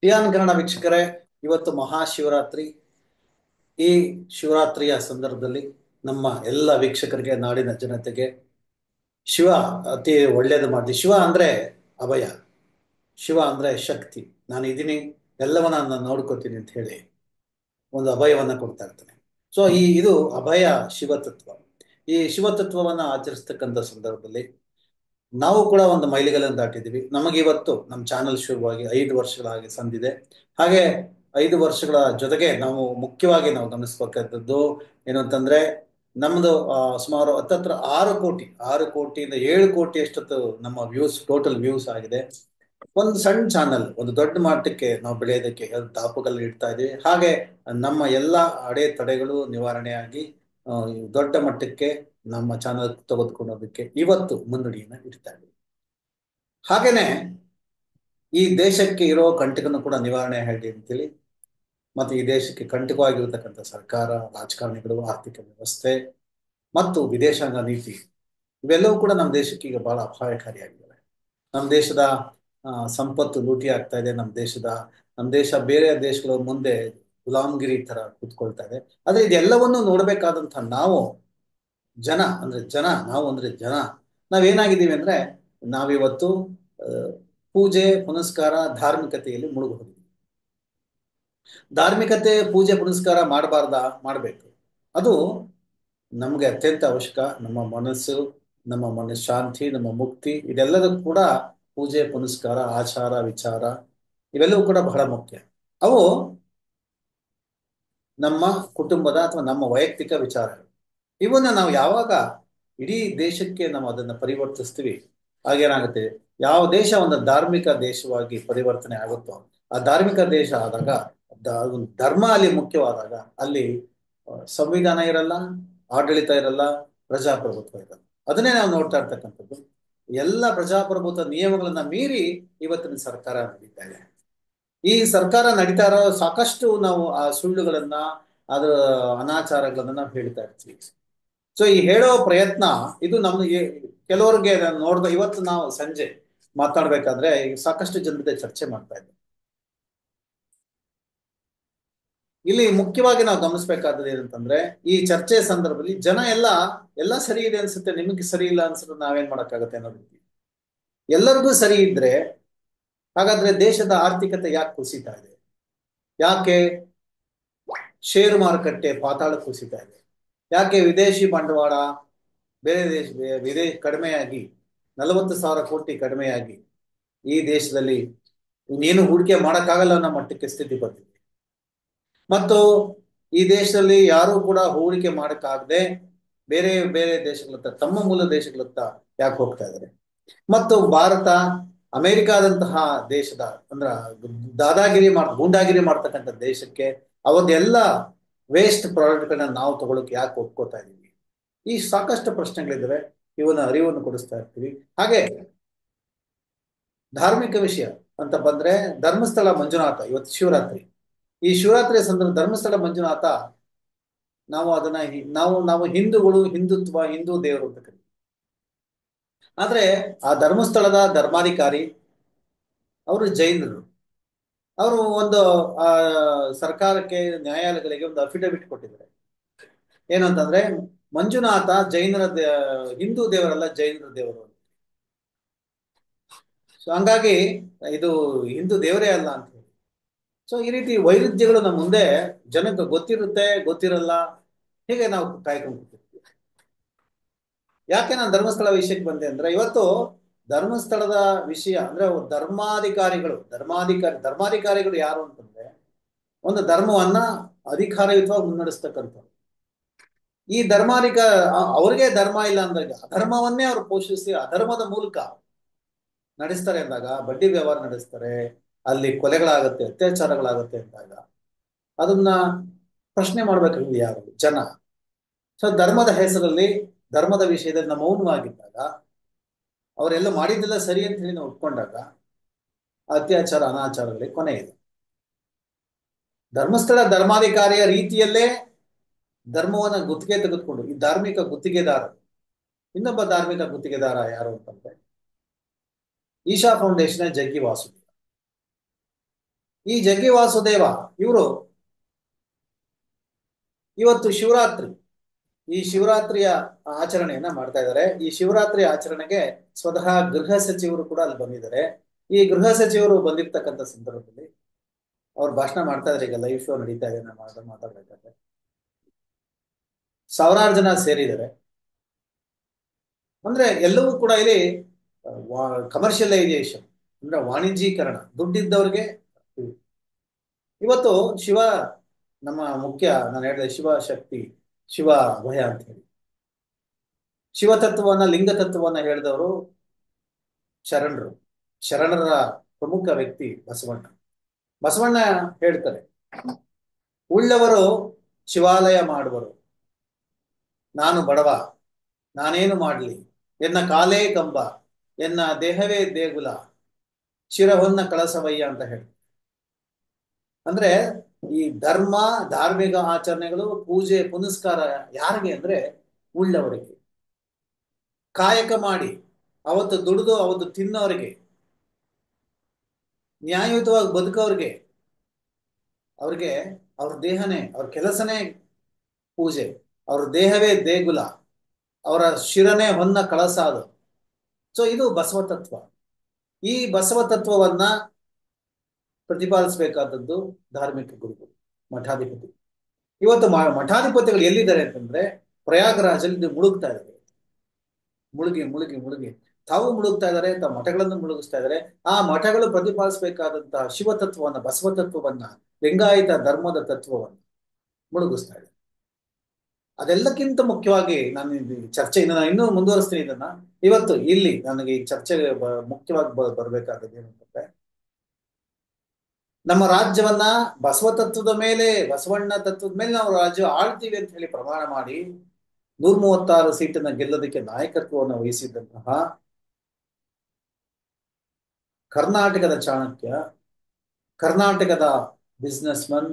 ಟಿಯಾನ್ ಕನ್ನಡ ವೀಕ್ಷಕರೇ, ಇವತ್ತು ಮಹಾಶಿವರಾತ್ರಿ. ಈ ಶಿವರಾತ್ರಿಯ ಸಂದರ್ಭದಲ್ಲಿ ನಮ್ಮ ಎಲ್ಲ ವೀಕ್ಷಕರಿಗೆ, ನಾಡಿನ ಜನತೆಗೆ ಶಿವ ಅತಿ ಒಳ್ಳೇದು ಮಾಡಿ. ಶಿವ ಅಂದ್ರೆ ಅಭಯ, ಶಿವ ಅಂದ್ರೆ ಶಕ್ತಿ. ನಾನು ಇದೀನಿ, ಎಲ್ಲವನ್ನ ನಾನು ನೋಡ್ಕೋತೀನಿ ಅಂತ ಹೇಳಿ ಒಂದು ಅಭಯವನ್ನ ಕೊಡ್ತಾ ಇರ್ತಾನೆ. ಸೊ ಇದು ಅಭಯ ಶಿವತತ್ವ. ಈ ಶಿವತತ್ವವನ್ನ ಆಚರಿಸ್ತಕ್ಕಂಥ ಸಂದರ್ಭದಲ್ಲಿ ನಾವು ಕೂಡ ಒಂದು ಮೈಲಿಗಲ್ಲನ್ನು ದಾಟಿದ್ದೀವಿ. ನಮಗೆ ಇವತ್ತು ನಮ್ಮ ಚಾನಲ್ ಶುರುವಾಗಿ 5 ವರ್ಷಗಳಾಗಿ ಸಂದಿದೆ. ಹಾಗೆ 5 ವರ್ಷಗಳ ಜೊತೆಗೆ ನಾವು ಮುಖ್ಯವಾಗಿ ನಾವು ಗಮನಿಸಬೇಕಾದದ್ದು ಏನು ಅಂತಂದ್ರೆ, ನಮ್ದು ಸುಮಾರು ಹತ್ತತ್ರ 6 ಕೋಟಿ, 6 ಕೋಟಿಯಿಂದ 7 ಕೋಟಿ ಅಷ್ಟೊತ್ತು ನಮ್ಮ ವ್ಯೂಸ್, ಟೋಟಲ್ ವ್ಯೂಸ್ ಆಗಿದೆ. ಒಂದು ಸಣ್ಣ ಚಾನಲ್ ಒಂದು ದೊಡ್ಡ ಮಟ್ಟಕ್ಕೆ ನಾವು ಬೆಳೆಯೋದಕ್ಕೆ ದಾಪುಗಾಲು ಇಡ್ತಾ ಇದೀವಿ. ಹಾಗೆ ನಮ್ಮ ಎಲ್ಲ ಅಡೆತಡೆಗಳು ನಿವಾರಣೆಯಾಗಿ ದೊಡ್ಡ ಮಟ್ಟಕ್ಕೆ ನಮ್ಮ ಚಾನಲ್ ತೆಗೆದುಕೊಳ್ಳೋದಕ್ಕೆ ಇವತ್ತು ಮುನ್ನುಡಿಯನ್ನ ಇಡ್ತಾ ಇದ್ದೀವಿ. ಹಾಗೇನೆ ಈ ದೇಶಕ್ಕೆ ಇರೋ ಕಂಟಕನ್ನು ಕೂಡ ನಿವಾರಣೆ ಹೇಳಿ ಅಂತೇಳಿ, ಮತ್ತು ಈ ದೇಶಕ್ಕೆ ಕಂಟಕವಾಗಿರತಕ್ಕಂಥ ಸರ್ಕಾರ, ರಾಜಕಾರಣಿಗಳು, ಆರ್ಥಿಕ ವ್ಯವಸ್ಥೆ ಮತ್ತು ವಿದೇಶಾಂಗ ನೀತಿ, ಇವೆಲ್ಲವೂ ಕೂಡ ನಮ್ಮ ದೇಶಕ್ಕೆ ಈಗ ಬಹಳ ಅಪಾಯಕಾರಿಯಾಗಿವೆ. ನಮ್ಮ ದೇಶದ ಸಂಪತ್ತು ಲೂಟಿ ಆಗ್ತಾ ಇದೆ. ನಮ್ಮ ದೇಶ ಬೇರೆ ದೇಶಗಳ ಮುಂದೆ ಗುಲಾಮ್ಗಿರಿ ತರ ಕೂತ್ಕೊಳ್ತಾ ಇದೆ. ಆದ್ರೆ ಇದೆಲ್ಲವನ್ನೂ ನೋಡ್ಬೇಕಾದಂತ ನಾವು ಜನ ನಾವೇನಾಗಿದ್ದೀವಿ ಅಂದ್ರೆ, ನಾವಿವತ್ತು ಪೂಜೆ ಪುನಸ್ಕಾರ ಧಾರ್ಮಿಕತೆಯಲ್ಲಿ ಮುಳುಗೋದಿದ್ದೀವಿ. ಧಾರ್ಮಿಕತೆ ಪೂಜೆ ಪುನಸ್ಕಾರ ಮಾಡಬೇಕು. ಅದು ನಮ್ಗೆ ಅತ್ಯಂತ ಅವಶ್ಯಕ. ನಮ್ಮ ಮನಃಶಾಂತಿ, ನಮ್ಮ ಮುಕ್ತಿ, ಇದೆಲ್ಲದಕ್ಕೂ ಕೂಡ ಪೂಜೆ ಪುನಸ್ಕಾರ, ಆಚಾರ ವಿಚಾರ ಇವೆಲ್ಲವೂ ಕೂಡ ಬಹಳ ಮುಖ್ಯ. ಅವು ನಮ್ಮ ಕುಟುಂಬದ ಅಥವಾ ನಮ್ಮ ವೈಯಕ್ತಿಕ ವಿಚಾರಗಳು. ಇವನ್ನ ನಾವು ಯಾವಾಗ ಇಡೀ ದೇಶಕ್ಕೆ ನಾವು ಅದನ್ನ ಪರಿವರ್ತಿಸ್ತೀವಿ, ಆಗೇನಾಗುತ್ತೆ, ಯಾವ ದೇಶ ಒಂದು ಧಾರ್ಮಿಕ ದೇಶವಾಗಿ ಪರಿವರ್ತನೆ ಆಗುತ್ತೋ, ಆ ಧಾರ್ಮಿಕ ದೇಶ ಆದಾಗ, ಒಂದು ಧರ್ಮ ಅಲ್ಲಿ ಮುಖ್ಯವಾದಾಗ, ಅಲ್ಲಿ ಸಂವಿಧಾನ ಇರಲ್ಲ, ಆಡಳಿತ ಇರಲ್ಲ, ಪ್ರಜಾಪ್ರಭುತ್ವ ಇರಲ್ಲ. ಅದನ್ನೇ ನಾವು ನೋಡ್ತಾ ಇರ್ತಕ್ಕಂಥದ್ದು. ಎಲ್ಲ ಪ್ರಜಾಪ್ರಭುತ್ವ ನಿಯಮಗಳನ್ನ ಮೀರಿ ಇವತ್ತಿನ ಸರ್ಕಾರ ನಡೀತಾ ಇದೆ. ಈ ಸರ್ಕಾರ ನಡೀತಾ ಇರೋ ಸಾಕಷ್ಟು ನಾವು ಆ ಸುಳ್ಳುಗಳನ್ನ, ಅದರ ಅನಾಚಾರಗಳನ್ನ ನಾವು ಹೇಳ್ತಾ ಇರ್ತೀವಿ. ಸೊ ಈ ಹೇಳೋ ಪ್ರಯತ್ನ ಇದು ನಮ್ಗೆ ಕೆಲವರಿಗೆ ನೋಡ್ದ. ಇವತ್ತು ನಾವು ಸಂಜೆ ಮಾತಾಡ್ಬೇಕಾದ್ರೆ ಸಾಕಷ್ಟು ಜನರ ಜೊತೆ ಚರ್ಚೆ ಮಾಡ್ತಾ ಇದ್ದೆ. ಇಲ್ಲಿ ಮುಖ್ಯವಾಗಿ ನಾವು ಗಮನಿಸಬೇಕಾದದ್ದು ಏನಂತಂದ್ರೆ, ಈ ಚರ್ಚೆ ಸಂದರ್ಭದಲ್ಲಿ ಜನ ಎಲ್ಲ ಸರಿ ಇದೆ ಅನ್ಸುತ್ತೆ, ನಿಮಗೆ ಸರಿ ಇಲ್ಲ ಅನ್ಸುತ್ತೆ, ನಾವೇನ್ ಮಾಡಕ್ಕಾಗತ್ತೆ ಅನ್ನೋ ರೀತಿ. ಎಲ್ಲರಿಗೂ ಸರಿ ಇದ್ರೆ ಹಾಗಾದ್ರೆ ದೇಶದ ಆರ್ಥಿಕತೆ ಯಾಕೆ ಕುಸಿತಾ ಇದೆ? ಯಾಕೆ ಷೇರು ಮಾರುಕಟ್ಟೆ ಪಾತಾಳ ಕುಸಿತಾ ಇದೆ? ಯಾಕೆ ವಿದೇಶಿ ಬಂಡವಾಳ ಬೇರೆ ವಿದೇಶ ಕಡಿಮೆಯಾಗಿ 40,000 ಕೋಟಿ ಕಡಿಮೆಯಾಗಿ ಈ ದೇಶದಲ್ಲಿ ಇನ್ನೇನು ಹೂಡಿಕೆ ಮಾಡಕ್ಕಾಗಲ್ಲ ಅನ್ನೋ ಮಟ್ಟಕ್ಕೆ ಸ್ಥಿತಿ ಬಂದಿದೆ. ಮತ್ತು ಈ ದೇಶದಲ್ಲಿ ಯಾರು ಕೂಡ ಹೂಡಿಕೆ ಮಾಡಕ್ಕಾಗದೆ ಬೇರೆ ಬೇರೆ ದೇಶಗಳತ್ತ, ತಮ್ಮ ಮೂಲ ದೇಶಗಳತ್ತ ಯಾಕೆ ಹೋಗ್ತಾ ಇದ್ದಾರೆ? ಮತ್ತು ಭಾರತ ಅಮೆರಿಕಾದಂತಹ ದೇಶದ ಗೂಂಡಾಗಿರಿ ಮಾಡ್ತಕ್ಕಂಥ ದೇಶಕ್ಕೆ ಅವನ್ನೆಲ್ಲ ವೇಸ್ಟ್ ಪ್ರಾಡಕ್ಟ್ಗಳನ್ನ ನಾವು ತಗೊಳಕ್ ಯಾಕೆ ಒಪ್ಕೋತಾ ಇದೀವಿ? ಈ ಸಾಕಷ್ಟು ಪ್ರಶ್ನೆಗಳಿದ್ದಾವೆ. ಇವನ್ನ ಅರಿವನ್ನು ಕೊಡಿಸ್ತಾ ಇರ್ತೀವಿ. ಹಾಗೆ ಧಾರ್ಮಿಕ ವಿಷಯ ಅಂತ ಬಂದ್ರೆ, ಧರ್ಮಸ್ಥಳ ಮಂಜುನಾಥ, ಇವತ್ತು ಶಿವರಾತ್ರಿ. ಈ ಶಿವರಾತ್ರಿಯ ಸಂದರ್ಭ ಧರ್ಮಸ್ಥಳ ಮಂಜುನಾಥ, ನಾವು ಅದನ್ನ ನಾವು ಹಿಂದೂಗಳು, ಹಿಂದೂ ದೇವರು ಅಂತ ಕರೀತೀವಿ. ಆದ್ರೆ ಆ ಧರ್ಮಸ್ಥಳದ ಧರ್ಮಾಧಿಕಾರಿ ಅವರು ಜೈನರು. ಅವರು ಒಂದು ಆ ಸರ್ಕಾರಕ್ಕೆ, ನ್ಯಾಯಾಲಯಗಳಿಗೆ ಒಂದು ಅಫಿಡವಿಟ್ ಕೊಟ್ಟಿದ್ದಾರೆ. ಏನಂತಂದ್ರೆ, ಮಂಜುನಾಥ ಹಿಂದೂ ದೇವರಲ್ಲ, ಜೈನರ ದೇವರು. ಸೊ ಹಂಗಾಗಿ ಇದು ಹಿಂದೂ ದೇವರೇ ಅಲ್ಲ ಅಂತ ಹೇಳಿ. ಸೊ ಈ ರೀತಿ ವೈರುಧ್ಯಗಳು ನಮ್ಮ ಮುಂದೆ ಜನಕ್ಕೆ ಗೊತ್ತಿರುತ್ತೆ, ಗೊತ್ತಿರಲ್ಲ, ಹೀಗೆ ನಾವು ಕಾಯ್ಕೊಂಡು ಕೂತಿರ್ತೀವಿ. ಯಾಕೆ ನಾನು ಧರ್ಮಸ್ಥಳ ವಿಷಯಕ್ಕೆ ಬಂದೆ ಅಂದ್ರೆ, ಇವತ್ತು ಧರ್ಮಸ್ಥಳದ ವಿಷಯ ಅಂದ್ರೆ ಧರ್ಮಾಧಿಕಾರಿಗಳು ಯಾರು ಅಂತಂದ್ರೆ, ಒಂದು ಧರ್ಮವನ್ನ ಅಧಿಕಾರಯುತವಾಗಿ ಮುನ್ನಡೆಸ್ತಕ್ಕಂಥವ್ರು. ಈ ಅವ್ರಿಗೆ ಧರ್ಮ ಇಲ್ಲ ಅಂದಾಗ, ಅಧರ್ಮವನ್ನೇ ಅವ್ರು ಪೋಷಿಸಿ ಅಧರ್ಮದ ಮೂಲಕ ನಡೆಸ್ತಾರೆ ಅಂದಾಗ, ಬಡ್ಡಿ ವ್ಯವಹಾರ ನಡೆಸ್ತಾರೆ, ಅಲ್ಲಿ ಕೊಲೆಗಳಾಗತ್ತೆ, ಅತ್ಯಾಚಾರಗಳಾಗತ್ತೆ ಅಂದಾಗ ಅದನ್ನ ಪ್ರಶ್ನೆ ಮಾಡ್ಬೇಕಾಗಿದೆ ಯಾರು? ಜನ. ಸೊ ಧರ್ಮದ ಹೆಸರಲ್ಲಿ, ಧರ್ಮದ ವಿಷಯದಲ್ಲಿ ನಮ್ಮ ಮೌನವಾಗಿದ್ದಾಗ, ಅವರೆಲ್ಲ ಮಾಡಿದ್ದೆಲ್ಲ ಸರಿ ಅಂತ ಹೇಳಿ ನಾವು ಒಪ್ಕೊಂಡಾಗ ಅತ್ಯಾಚಾರ ಅನಾಚಾರಗಳಿಗೆ ಕೊನೆ ಇದೆ. ಧರ್ಮಸ್ಥಳ ಧರ್ಮಾಧಿಕಾರಿಯ ರೀತಿಯಲ್ಲೇ ಧರ್ಮವನ್ನ ಗುತ್ತಿಗೆ ತೆಗೆದುಕೊಂಡು ಈ ಧಾರ್ಮಿಕ ಗುತ್ತಿಗೆದಾರ, ಇನ್ನೊಬ್ಬ ಧಾರ್ಮಿಕ ಗುತ್ತಿಗೆದಾರ ಯಾರು ಅಂತಂದ್ರೆ ಈಶಾ ಫೌಂಡೇಶನ್ ಜಗ್ಗಿ ವಾಸುದೇವ. ಈ ಜಗ್ಗಿ ವಾಸುದೇವ ಇವರು ಇವತ್ತು ಶಿವರಾತ್ರಿ, ಈ ಶಿವರಾತ್ರಿಯ ಆಚರಣೆಯನ್ನ ಮಾಡ್ತಾ ಇದ್ದಾರೆ. ಈ ಶಿವರಾತ್ರಿ ಆಚರಣೆಗೆ ಸ್ವತಃ ಗೃಹ ಸಚಿವರು ಕೂಡ ಅಲ್ಲಿ ಬಂದಿದ್ದಾರೆ. ಈ ಗೃಹ ಸಚಿವರು ಬಂದಿರ್ತಕ್ಕಂಥ ಸಂದರ್ಭದಲ್ಲಿ ಅವ್ರು ಭಾಷಣ ಮಾಡ್ತಾ ಇದ್ದಾರೆ. ಈಗ ಲೈವ್ ಶೋ ನಡೀತಾ ಇದೆ, ನಾನು ಮಾತಾಡ್ಬೇಕಾದ್ರೆ ಸಾವಿರಾರು ಜನ ಸೇರಿದ್ದಾರೆ. ಅಂದ್ರೆ ಎಲ್ಲವೂ ಕೂಡ ಇಲ್ಲಿ ಕಮರ್ಷಿಯಲೈಸೇಷನ್ ಅಂದ್ರೆ ವಾಣಿಜ್ಯೀಕರಣ, ದುಡ್ಡಿದ್ದವ್ರಿಗೆ. ಇವತ್ತು ಶಿವ ನಮ್ಮ ಮುಖ್ಯ, ನಾನು ಹೇಳಿದೆ ಶಿವ ಶಕ್ತಿ, ಶಿವ ಭಯ ಅಂತ ಹೇಳಿ ಶಿವತತ್ವವನ್ನ, ಲಿಂಗ ತತ್ವವನ್ನ ಹೇಳಿದವರು ಶರಣರು. ಶರಣರ ಪ್ರಮುಖ ವ್ಯಕ್ತಿ ಬಸವಣ್ಣ. ಬಸವಣ್ಣ ಹೇಳ್ತಾರೆ, ಉಳ್ಳವರು ಶಿವಾಲಯ ಮಾಡುವರು, ನಾನು ಬಡವ, ನಾನೇನು ಮಾಡಲಿ, ಎನ್ನ ಕಾಲೇ ಕಂಬ, ಎನ್ನ ದೇಹವೇ ದೇಗುಲ, ಶಿರಹೊನ್ನ ಕಳಸವಯ್ಯ ಅಂತ ಹೇಳಿ. ಅಂದ್ರೆ ಈ ಧರ್ಮ, ಧಾರ್ಮಿಕ ಆಚರಣೆಗಳು, ಪೂಜೆ ಪುನಸ್ಕಾರ ಯಾರಿಗೆ ಅಂದ್ರೆ ಉಳ್ಳವರಿಗೆ, ಕಾಯಕ ಮಾಡಿ ಅವತ್ತು ದುಡಿದು ಅವತ್ತು ತಿನ್ನೋರಿಗೆ, ನ್ಯಾಯಯುತವಾಗಿ ಬದುಕೋರಿಗೆ, ಅವ್ರಿಗೆ ಅವ್ರ ದೇಹನೇ, ಅವ್ರ ಕೆಲಸನೇ ಪೂಜೆ, ಅವ್ರ ದೇಹವೇ ದೇಗುಲ, ಅವರ ಶಿರನೇ ಹೊನ್ನ ಕಳಸ ಅದು. ಸೊ ಇದು ಬಸವ ತತ್ವ. ಈ ಬಸವ ತತ್ವವನ್ನ ಪ್ರತಿಪಾದಿಸಬೇಕಾದದ್ದು ಧಾರ್ಮಿಕ ಗುರುಗಳು, ಮಠಾಧಿಪತಿ. ಇವತ್ತು ಮಠಾಧಿಪತಿಗಳು ಎಲ್ಲಿದ್ದಾರೆ ಅಂತಂದ್ರೆ ಪ್ರಯಾಗರಾಜಲ್ಲಿ ಮುಳುಗ್ತಾ ಇದ್ದಾರೆ. ಮುಳುಗಿ ಮುಳುಗಿ ಮುಳುಗಿ ತಾವು ಮುಳುಗ್ತಾ ಇದ್ದಾರೆ, ತಮ್ಮ ಮಠಗಳನ್ನು ಮುಳುಗಿಸ್ತಾ ಇದ್ದಾರೆ. ಆ ಮಠಗಳು ಪ್ರತಿಪಾದಿಸಬೇಕಾದಂತಹ ಶಿವತತ್ವವನ್ನ, ಬಸವ ತತ್ವವನ್ನ, ಲಿಂಗಾಯತ ಧರ್ಮದ ತತ್ವವನ್ನ ಮುಳುಗಿಸ್ತಾ ಇದೆ. ಅದೆಲ್ಲಕ್ಕಿಂತ ಮುಖ್ಯವಾಗಿ ನಾನು ಚರ್ಚೆಯಿಂದ ನಾನು ಇನ್ನೂ ಮುಂದುವರಿಸ್ತೀನಿ ಇದನ್ನ. ಇವತ್ತು ಇಲ್ಲಿ ನನಗೆ ಈ ಚರ್ಚೆಗೆ ಮುಖ್ಯವಾಗಿ ಬರ್ಬೇಕಾದದ್ದು ಏನಂತಂದ್ರೆ, ನಮ್ಮ ರಾಜ್ಯವನ್ನ ಬಸವ ತತ್ವದ ಮೇಲೆ, ಬಸವಣ್ಣ ತತ್ವದ ಮೇಲೆ ನಾವು ರಾಜ್ಯ ಆಳ್ತೀವಿ ಅಂತ ಹೇಳಿ ಪ್ರಮಾಣ ಮಾಡಿ 136 ಸೀಟನ್ನ ಗೆಲ್ಲೋದಕ್ಕೆ ನಾಯಕತ್ವವನ್ನು ವಹಿಸಿದ್ದಂತಹ ಕರ್ನಾಟಕದ ಚಾಣಕ್ಯ, ಕರ್ನಾಟಕದ ಬಿಸ್ನೆಸ್ ಮನ್,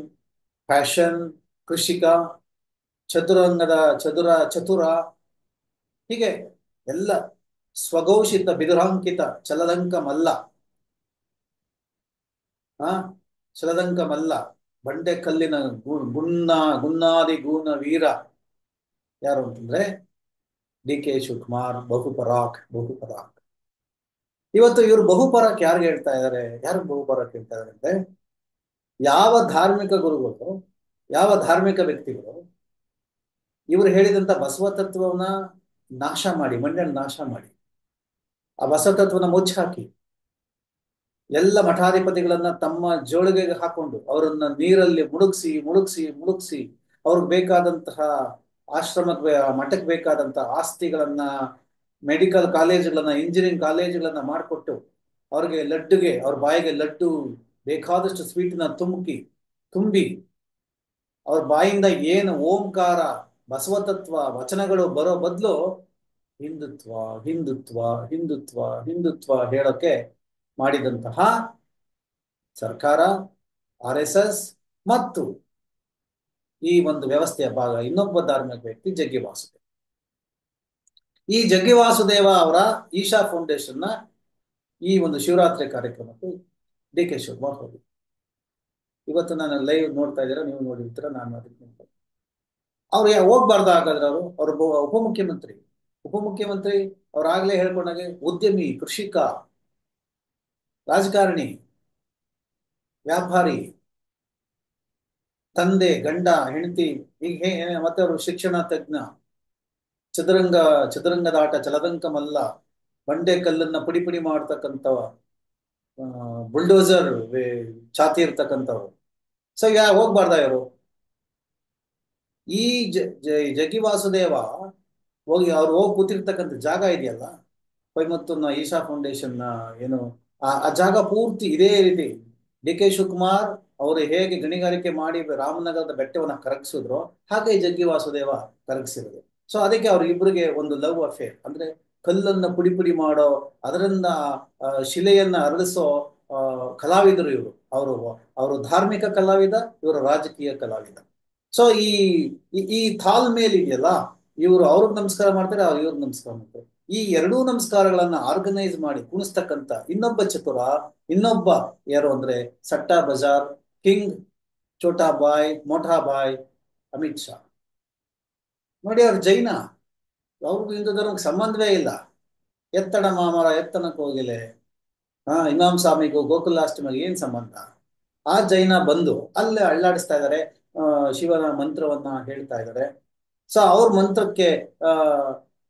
ಫ್ಯಾಷನ್, ಕೃಷಿಕ, ಚತುರ, ಹೀಗೆ ಎಲ್ಲ ಸ್ವಘೋಷಿತ ಬಿದುರಾಂಕಿತ ಚಲದಂಕ ಮಲ್ಲ, ಚಲದಂಕ ಮಲ್ಲ, ಬಂಡೆ ಕಲ್ಲಿನ ಗುನ್ನಾದಿ ಗೂನ ವೀರ ಯಾರು ಅಂತಂದ್ರೆ ಡಿ.ಕೆ. ಶಿವಕುಮಾರ್. ಬಹುಪರಾಕ್. ಇವತ್ತು ಇವರು ಬಹುಪರಾಕ್ ಯಾರಿಗೆ ಹೇಳ್ತಾ ಇದ್ದಾರೆ, ಯಾರು ಬಹುಪರಾಕ್ ಹೇಳ್ತಾ ಇದ್ದಾರೆ ಅಂದ್ರೆ, ಯಾವ ಧಾರ್ಮಿಕ ಗುರುಗಳು, ಯಾವ ಧಾರ್ಮಿಕ ವ್ಯಕ್ತಿಗಳು ಇವರು ಹೇಳಿದಂತ ಬಸವ ತತ್ವವನ್ನ ನಾಶ ಮಾಡಿ, ಮಣ್ಣನ್ನು ನಾಶ ಮಾಡಿ, ಆ ಬಸವ ತತ್ವನ ಮುಚ್ಚಿ ಹಾಕಿ, ಎಲ್ಲ ಮಠಾಧಿಪತಿಗಳನ್ನ ತಮ್ಮ ಜೋಳಿಗೆಗೆ ಹಾಕೊಂಡು ಅವರನ್ನ ನೀರಲ್ಲಿ ಮುಳುಗಿಸಿ ಅವ್ರಿಗೆ ಬೇಕಾದಂತಹ ಆಶ್ರಮಕ್ಕೆ, ಮಠಕ್ಕೆ ಬೇಕಾದಂತಹ ಆಸ್ತಿಗಳನ್ನ, ಮೆಡಿಕಲ್ ಕಾಲೇಜುಗಳನ್ನ, ಇಂಜಿನಿಯರಿಂಗ್ ಕಾಲೇಜುಗಳನ್ನ ಮಾಡಿಕೊಟ್ಟು ಅವ್ರಿಗೆ ಅವ್ರ ಬಾಯಿಗೆ ಲಡ್ಡು, ಬೇಕಾದಷ್ಟು ಸ್ವೀಟಿನ ತುಂಬಿ ಅವ್ರ ಬಾಯಿಂದ ಏನು ಓಂಕಾರ, ಬಸವತತ್ವ ವಚನಗಳು ಬರೋ ಬದಲು ಹಿಂದುತ್ವ ಹೇಳೋಕೆ ಮಾಡಿದಂತಹ ಸರ್ಕಾರ, RSS ಮತ್ತು ಈ ಒಂದು ವ್ಯವಸ್ಥೆಯ ಭಾಗ ಇನ್ನೊಬ್ಬ ಧಾರ್ಮಿಕ ವ್ಯಕ್ತಿ ಜಗ್ಗಿ ವಾಸುದೇವ. ಈ ಜಗ್ಗಿ ವಾಸುದೇವ ಅವರ ಈಶಾ ಫೌಂಡೇಶನ್ ನ ಈ ಒಂದು ಶಿವರಾತ್ರಿ ಕಾರ್ಯಕ್ರಮಕ್ಕೆ ಡಿ.ಕೆ. ಶಿವಕುಮಾರ್ ಹೋಗಿ, ಇವತ್ತು ನಾನು ಲೈವ್ ನೋಡ್ತಾ ಇದ್ದೀರಾ, ನೀವು ನೋಡಿರ್ತೀರ, ನಾನು ಅದಕ್ಕೆ ಅವ್ರು ಹೋಗ್ಬಾರ್ದ ಹಾಗಾದ್ರೆ? ಅವರು ಉಪಮುಖ್ಯಮಂತ್ರಿ ಅವ್ರಾಗ್ಲೇ ಹೇಳ್ಕೊಂಡಾಗೆ ಉದ್ಯಮಿ, ಕೃಷಿಕ, ರಾಜಕಾರಣಿ, ವ್ಯಾಪಾರಿ, ತಂದೆ, ಗಂಡ, ಹೆಂಡತಿ, ಹೀಗೆ ಮತ್ತೆ ಅವರು ಶಿಕ್ಷಣ ತಜ್ಞ, ಚದುರಂಗದಾಟ, ಚಲದಂಕ ಮಲ್ಲ, ಬಂಡೆ ಕಲ್ಲನ್ನ ಪುಡಿ ಮಾಡ್ತಕ್ಕಂಥವ, ಬುಲ್ಡೋಸರ್ ಛಾತಿ ಇರ್ತಕ್ಕಂಥವ್ರು. ಸೊ ಹೋಗ್ಬಾರ್ದ ಇವರು? ಈ ಜಗ್ಗಿ ವಾಸುದೇವ ಅವ್ರು ಹೋಗಿ ಕೂತಿರ್ತಕ್ಕಂಥ ಜಾಗ ಇದೆಯಲ್ಲ, ಕೊಯಮತ್ತೂರ್ನ ಈಶಾ ಫೌಂಡೇಶನ್ ಏನು ಆ ಜಾಗ ಪೂರ್ತಿ ಇದೇ ರೀತಿ ಡಿ.ಕೆ. ಶಿವಕುಮಾರ್ ಅವರು ಹೇಗೆ ಗಣಿಗಾರಿಕೆ ಮಾಡಿ ರಾಮನಗರದ ಬೆಟ್ಟವನ್ನ ಕರಗಿಸಿದ್ರು, ಹಾಗೆ ಜಗ್ಗಿ ವಾಸುದೇವ ಕರಗಿಸಿರೋದು. ಸೊ ಅದಕ್ಕೆ ಇಬ್ಬರಿಗೆ ಒಂದು ಲವ್ ಅಫೇರ್. ಅಂದ್ರೆ ಕಲ್ಲನ್ನ ಪುಡಿ ಮಾಡೋ, ಅದರಿಂದ ಶಿಲೆಯನ್ನ ಅರಳಿಸೋ ಕಲಾವಿದರು ಇವರು. ಅವರು ಧಾರ್ಮಿಕ ಕಲಾವಿದ, ಇವರು ರಾಜಕೀಯ ಕಲಾವಿದ. ಸೊ ಈ ತಾಳ್ಮೇಲೆ ಇದೆಯಲ್ಲ, ಇವರು ಅವ್ರಿಗೆ ನಮಸ್ಕಾರ ಮಾಡ್ತಾರೆ, ಇವ್ರಿಗೆ ನಮಸ್ಕಾರ ಮಾಡ್ತಾರೆ. ಈ ಎರಡೂ ನಮಸ್ಕಾರಗಳನ್ನ ಆರ್ಗನೈಸ್ ಮಾಡಿ ಕುಣಿಸ್ತಕ್ಕಂಥ ಇನ್ನೊಬ್ಬ ಚತುರ, ಇನ್ನೊಬ್ಬ ಯಾರು ಅಂದ್ರೆ ಸಟ್ಟಾ ಬಜಾರ್ ಕಿಂಗ್ ಚೋಟಾ ಬಾಯ್ ಮೋಠಾ ಬಾಯ್ ಅಮಿತ್ ಶಾ. ನೋಡಿ ಅವ್ರು ಜೈನ, ಅವ್ರಿಗೂ ಹಿಂದೂ ಧರ್ಮಕ್ಕೆ ಸಂಬಂಧವೇ ಇಲ್ಲ. ಎತ್ತಡ ಮಾಮರ ಎತ್ತನಕ್ಕೆ ಹೋಗಿಲೆ, ಇಮಾಮ್ ಸ್ವಾಮಿಗೂ ಗೋಕುಲಾಷ್ಟಮಿಗೂ ಏನ್ ಸಂಬಂಧ? ಆ ಜೈನ ಬಂದು ಅಲ್ಲೇ ಅಳ್ಳಾಡಿಸ್ತಾ ಇದ್ದಾರೆ, ಶಿವನ ಮಂತ್ರವನ್ನ ಹೇಳ್ತಾ ಇದ್ದಾರೆ. ಸೊ ಅವ್ರ ಮಂತ್ರಕ್ಕೆ ಆ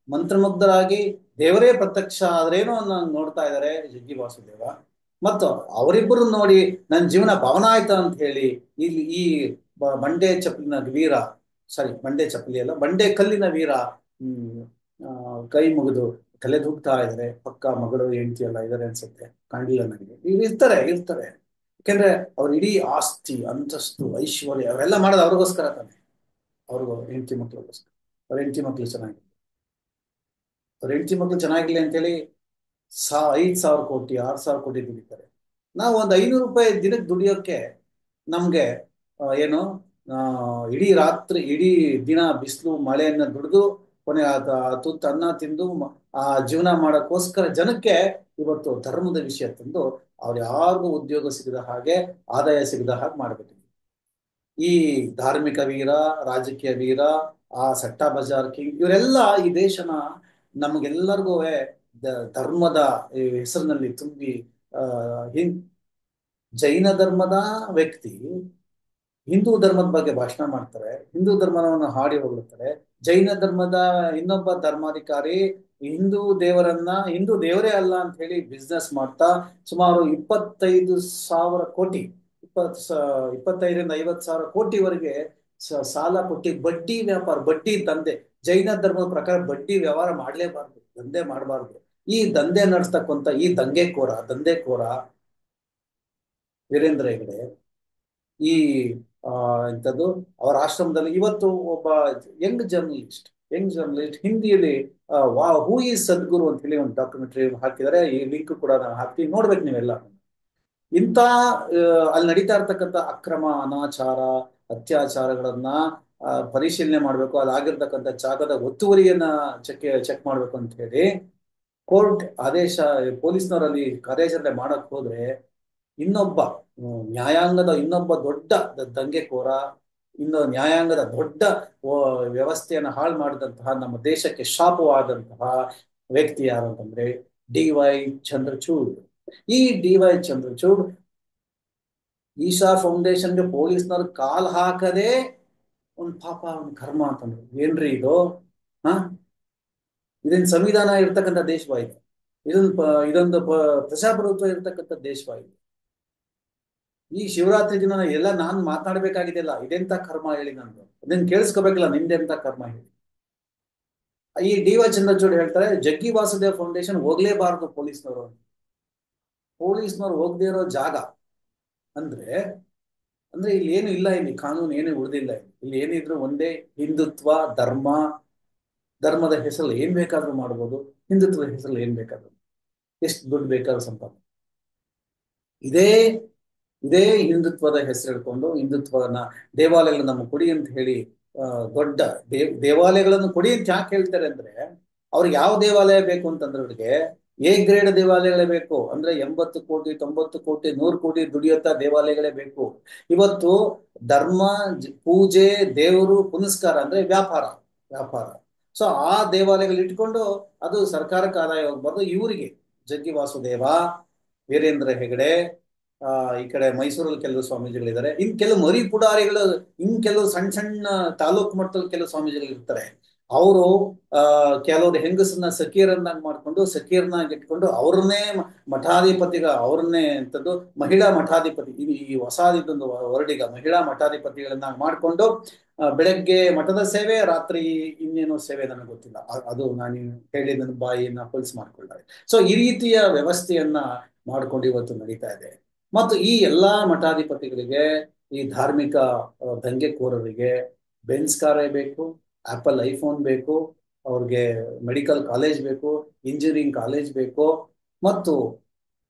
ಮಂತ್ರಮುಗ್ಧರಾಗಿ ದೇವರೇ ಪ್ರತ್ಯಕ್ಷ ಆದ್ರೇನೋ ಅನ್ನೋ ನೋಡ್ತಾ ಇದ್ದಾರೆ ಜಗ್ಗಿ ವಾಸುದೇವ. ಮತ್ತು ಅವರಿಬ್ಬರು ನೋಡಿ ನನ್ನ ಜೀವನ ಭವನ ಆಯ್ತಾ ಅಂತ ಹೇಳಿ ಇಲ್ಲಿ ಈ ಬಂಡೆ ಚಪ್ಪಲಿನ ವೀರ, ಸಾರಿ ಬಂಡೆ ಚಪ್ಪಲಿ ಅಲ್ಲ, ಬಂಡೆ ಕಲ್ಲಿನ ವೀರ ಕೈ ಮುಗಿದು ತಲೆ ದೂಗ್ತಾ ಇದ್ದಾರೆ. ಪಕ್ಕ ಮಗಳು ಹೆಂಡತಿ ಎಲ್ಲ ಇದಾರೆ ಅನ್ಸುತ್ತೆ, ಕಾಣಲಿಲ್ಲ ನನಗೆ. ಇರ್ತಾರೆ ಇರ್ತಾರೆ, ಯಾಕೆಂದ್ರೆ ಅವ್ರ ಇಡೀ ಆಸ್ತಿ ಅಂತಸ್ತು ಐಶ್ವರ್ಯ ಅವರೆಲ್ಲ ಮಾಡೋದು ಅವ್ರಿಗೋಸ್ಕರ ತಾನೆ, ಅವ್ರಿಗೂ ಹೆಂಡತಿ ಮಕ್ಳಿಗೋಸ್ಕರ. ಅವ್ರ ಹೆಂಡತಿ ಮಕ್ಳು ಚೆನ್ನಾಗಿ, ಅವ್ರ ಹೆಂಡತಿ ಮಕ್ಳು ಚೆನ್ನಾಗಿರ್ಲಿ ಅಂತೇಳಿ 5,000 ಕೋಟಿ 6,000 ಕೋಟಿ ದುಡಿತಾರೆ. ನಾವು ಒಂದು 500 ರೂಪಾಯಿ ದಿನಕ್ಕೆ ದುಡಿಯೋಕೆ ನಮ್ಗೆ ಏನು ಇಡೀ ರಾತ್ರಿ ಇಡೀ ದಿನ ಬಿಸಿಲು ಮಳೆಯನ್ನ ದುಡಿದು ಕೊನೆ ತುತ್ತು ಅನ್ನ ತಿಂದು ಆ ಜೀವನ ಮಾಡೋಕ್ಕೋಸ್ಕರ ಜನಕ್ಕೆ ಇವತ್ತು ಧರ್ಮದ ವಿಷಯ ತಂದು ಅವ್ರು ಯಾರಿಗೂ ಉದ್ಯೋಗ ಸಿಗದ ಹಾಗೆ, ಆದಾಯ ಸಿಗದ ಹಾಗೆ ಮಾಡ್ಬಿಟ್ಟಿದ್ವಿ. ಈ ಧಾರ್ಮಿಕ ವೀರ, ರಾಜಕೀಯ ವೀರ, ಆ ಸಟ್ಟಾ ಬಜಾರ್ ಕಿಂಗ್ ಇವರೆಲ್ಲ ಈ ದೇಶನ ನಮಗೆಲ್ಲರಿಗೂ ಧರ್ಮದ ಹೆಸರಿನಲ್ಲಿ ತುಂಬಿ ಜೈನ ಧರ್ಮದ ವ್ಯಕ್ತಿ ಹಿಂದೂ ಧರ್ಮದ ಬಗ್ಗೆ ಭಾಷಣ ಮಾಡ್ತಾರೆ, ಹಿಂದೂ ಧರ್ಮವನ್ನು ಹಾಡಿ ಹೊಗಳುತ್ತಾರೆ. ಜೈನ ಧರ್ಮದ ಇನ್ನೊಬ್ಬ ಧರ್ಮಾಧಿಕಾರಿ ಹಿಂದೂ ದೇವರನ್ನ ಹಿಂದೂ ದೇವರೇ ಅಲ್ಲ ಅಂತ ಹೇಳಿ ಬಿಸ್ನೆಸ್ ಮಾಡ್ತಾ ಸುಮಾರು 25,000 ಕೋಟಿ 25ರಿಂದ 50,000 ಕೋಟಿವರೆಗೆ ಸಾಲ ಕೊಟ್ಟು ಬಡ್ಡಿ ವ್ಯಾಪಾರ, ಬಡ್ಡಿ ದಂಧೆ. ಜೈನ ಧರ್ಮದ ಪ್ರಕಾರ ಬಡ್ಡಿ ವ್ಯವಹಾರ ಮಾಡ್ಲೇಬಾರ್ದು, ದಂಧೆ ಮಾಡಬಾರ್ದು. ಈ ದಂಧೆ ನಡೆಸ್ತಕ್ಕಂಥ ಈ ದಂಧೆಕೋರ ವೀರೇಂದ್ರ ಹೆಗಡೆ ಈ ಇಂಥದ್ದು ಅವರ ಆಶ್ರಮದಲ್ಲಿ ಇವತ್ತು ಒಬ್ಬ ಯಂಗ್ ಜರ್ನಲಿಸ್ಟ್ ಹಿಂದಿಯಲ್ಲಿ ಹೂ ಈಸ್ ಸದ್ಗುರು ಅಂತ ಹೇಳಿ ಒಂದು ಡಾಕ್ಯುಮೆಂಟರಿ ಹಾಕಿದ್ದಾರೆ. ಈ ಲಿಂಕ್ ಕೂಡ ನಾನು ಹಾಕ್ತೀನಿ, ನೋಡ್ಬೇಕು ನೀವೆಲ್ಲ. ಇಂಥ ಅಲ್ಲಿ ನಡೀತಾ ಇರ್ತಕ್ಕಂಥ ಅಕ್ರಮ ಅನಾಚಾರ ಅತ್ಯಾಚಾರಗಳನ್ನ ಪರಿಶೀಲನೆ ಮಾಡ್ಬೇಕು, ಅದಾಗಿರ್ತಕ್ಕಂಥ ಜಾಗದ ಒತ್ತುವರಿಯನ್ನ ಚೆಕ್ ಮಾಡ್ಬೇಕು ಅಂತ ಹೇಳಿ ಕೋರ್ಟ್ ಆದೇಶ, ಪೊಲೀಸ್ನವರಲ್ಲಿ ಕಾರ್ಯಾಚರಣೆ ಮಾಡಕ್ ಹೋದ್ರೆ ಇನ್ನೊಬ್ಬ ನ್ಯಾಯಾಂಗದ ಇನ್ನೊಬ್ಬ ದೊಡ್ಡ ದಂಗೆಕೋರ, ನ್ಯಾಯಾಂಗದ ದೊಡ್ಡ ವ್ಯವಸ್ಥೆಯನ್ನು ಹಾಳು ಮಾಡಿದಂತಹ, ನಮ್ಮ ದೇಶಕ್ಕೆ ಶಾಪವಾದಂತಹ ವ್ಯಕ್ತಿ ಯಾರು ಅಂತಂದ್ರೆ ಡಿ.ವೈ. ಚಂದ್ರಚೂಡ್. ಈ ಡಿ.ವೈ. ಚಂದ್ರಚೂಡ್ ಈಶಾ ಫೌಂಡೇಶನ್ಗೆ ಪೊಲೀಸ್ನವ್ರು ಕಾಲ್ ಹಾಕದೆ ಒಂದು ಪಾಪ ಒಂದು ಕರ್ಮ ಅಂತಂದ್ರು. ಏನ್ರಿ ಇದು? ಇದೊಂದು ಸಂವಿಧಾನ ಇರ್ತಕ್ಕಂಥ ದೇಶವಾಯಿತು, ಇದೊಂದು ಪ್ರಜಾಪ್ರಭುತ್ವ ಇರ್ತಕ್ಕಂಥ ದೇಶವಾಯಿತು. ಈ ಶಿವರಾತ್ರಿ ದಿನ ಎಲ್ಲ ನಾನು ಮಾತನಾಡ್ಬೇಕಾಗಿದೆಯಲ್ಲ, ಇದೆಂತ ಕರ್ಮ ಹೇಳಿ, ನಾನು ಅದನ್ನ ಕೇಳಿಸ್ಕೋಬೇಕಲ್ಲ, ನಿಂದೆಂತ ಕರ್ಮ ಹೇಳಿ. ಈ ಡಿ.ವೈ. ಚಂದ್ರಚೂಡ್ ಹೇಳ್ತಾರೆ ಜಗ್ಗಿ ವಾಸುದೇವ್ ಫೌಂಡೇಶನ್ ಹೋಗ್ಲೇಬಾರದು ಪೊಲೀಸ್ನವ್ರು ಹೋಗದೆ ಇರೋ ಜಾಗ ಅಂದ್ರೆ ಇಲ್ಲಿ ಏನು ಇಲ್ಲ, ಇಲ್ಲಿ ಕಾನೂನು ಏನು ಉಳಿದಿಲ್ಲ. ಇಲ್ಲಿ ಏನಿದ್ರು ಒಂದೇ ಹಿಂದುತ್ವ, ಧರ್ಮದ ಹೆಸರಲ್ಲಿ ಏನ್ ಬೇಕಾದ್ರೂ ಮಾಡ್ಬೋದು, ಹಿಂದುತ್ವದ ಹೆಸರಲ್ಲಿ ಏನ್ ಬೇಕಾದ್ರೂ, ಎಷ್ಟು ದುಡ್ಡು ಬೇಕಾದ್ರೂ ಸಂಪಾದನೆ. ಇದೇ ಹಿಂದುತ್ವದ ಹೆಸರು ಹಿಡ್ಕೊಂಡು ಹಿಂದುತ್ವನ ದೇವಾಲಯಗಳು ನಮ್ಮ ಕೊಡಿ ಅಂತ ಹೇಳಿ ದೊಡ್ಡ ದೇವಾಲಯಗಳನ್ನು ಕೊಡಿ ಅಂತ ಯಾಕೆ ಹೇಳ್ತಾರೆ ಅಂದ್ರೆ, ಅವ್ರಿಗೆ ಯಾವ ದೇವಾಲಯ ಬೇಕು ಅಂತಂದ್ರೆ ಅವ್ರಿಗೆ ಎ ಗ್ರೇಡ್ ದೇವಾಲಯಗಳೇ ಬೇಕು. ಅಂದ್ರೆ 80 ಕೋಟಿ 90 ಕೋಟಿ 100 ಕೋಟಿ ದುಡಿಯುತ್ತಾ ದೇವಾಲಯಗಳೇ ಬೇಕು. ಇವತ್ತು ಧರ್ಮ, ಪೂಜೆ, ದೇವರು, ಪುನಸ್ಕಾರ ಅಂದ್ರೆ ವ್ಯಾಪಾರ. ಸೊ ಆ ದೇವಾಲಯಗಳು ಇಟ್ಕೊಂಡು ಅದು ಸರ್ಕಾರಕ್ಕೆ ಆದಾಯ ಹೋಗ್ಬಾರ್ದು. ಇವರಿಗೆ ಜಗ್ಗಿ ವಾಸುದೇವ, ವೀರೇಂದ್ರ ಹೆಗಡೆ, ಈ ಕಡೆ ಮೈಸೂರಲ್ಲಿ ಕೆಲವು ಸ್ವಾಮೀಜಿಗಳಿದ್ದಾರೆ, ಇನ್ ಕೆಲವು ಮರಿ ಪುಡಾರಿಗಳು, ಕೆಲವು ಸಣ್ಣ ತಾಲೂಕು ಮಟ್ಟದಲ್ಲಿ ಕೆಲವು ಸ್ವಾಮೀಜಿಗಳು ಇರ್ತಾರೆ. ಅವರು ಕೆಲವರು ಹೆಂಗಸನ್ನ ಸಖೀರನ್ನಾಗಿ ಮಾಡ್ಕೊಂಡು ಸಖೀರನಾಗಿ ಇಟ್ಕೊಂಡು ಅವ್ರನ್ನೇ ಅವ್ರನ್ನೇ ಅಂತದ್ದು ಮಹಿಳಾ ಮಠಾಧಿಪತಿ, ಈ ಹೊಸದೊಂದು ಹೊರಡೀಗ ಮಹಿಳಾ ಮಠಾಧಿಪತಿಗಳನ್ನಾಗಿ ಮಾಡ್ಕೊಂಡು ಬೆಳಗ್ಗೆ ಮಠದ ಸೇವೆ, ರಾತ್ರಿ ಇನ್ನೇನೋ ಸೇವೆ, ನನಗೆ ಗೊತ್ತಿಲ್ಲ, ಅದು ನಾನು ಹೇಳಿದ ಬಾಯಿಯನ್ನ ಹೊಲ್ಸ್ ಮಾಡ್ಕೊಳ್ಳಾರೆ. ಸೊ ಈ ರೀತಿಯ ವ್ಯವಸ್ಥೆಯನ್ನ ಮಾಡ್ಕೊಂಡು ಇವತ್ತು ನಡೀತಾ ಇದೆ. ಮತ್ತು ಈ ಎಲ್ಲಾ ಮಠಾಧಿಪತಿಗಳಿಗೆ, ಈ ಧಾರ್ಮಿಕ ದಂಗೆಕೋರರಿಗೆ ಬೆನ್ಸ್ ಕಾರೇ ಬೇಕು, ಆಪಲ್ ಐಫೋನ್ ಬೇಕು, ಅವ್ರಿಗೆ ಮೆಡಿಕಲ್ ಕಾಲೇಜ್ ಬೇಕು, ಇಂಜಿನಿಯರಿಂಗ್ ಕಾಲೇಜ್ ಬೇಕು. ಮತ್ತು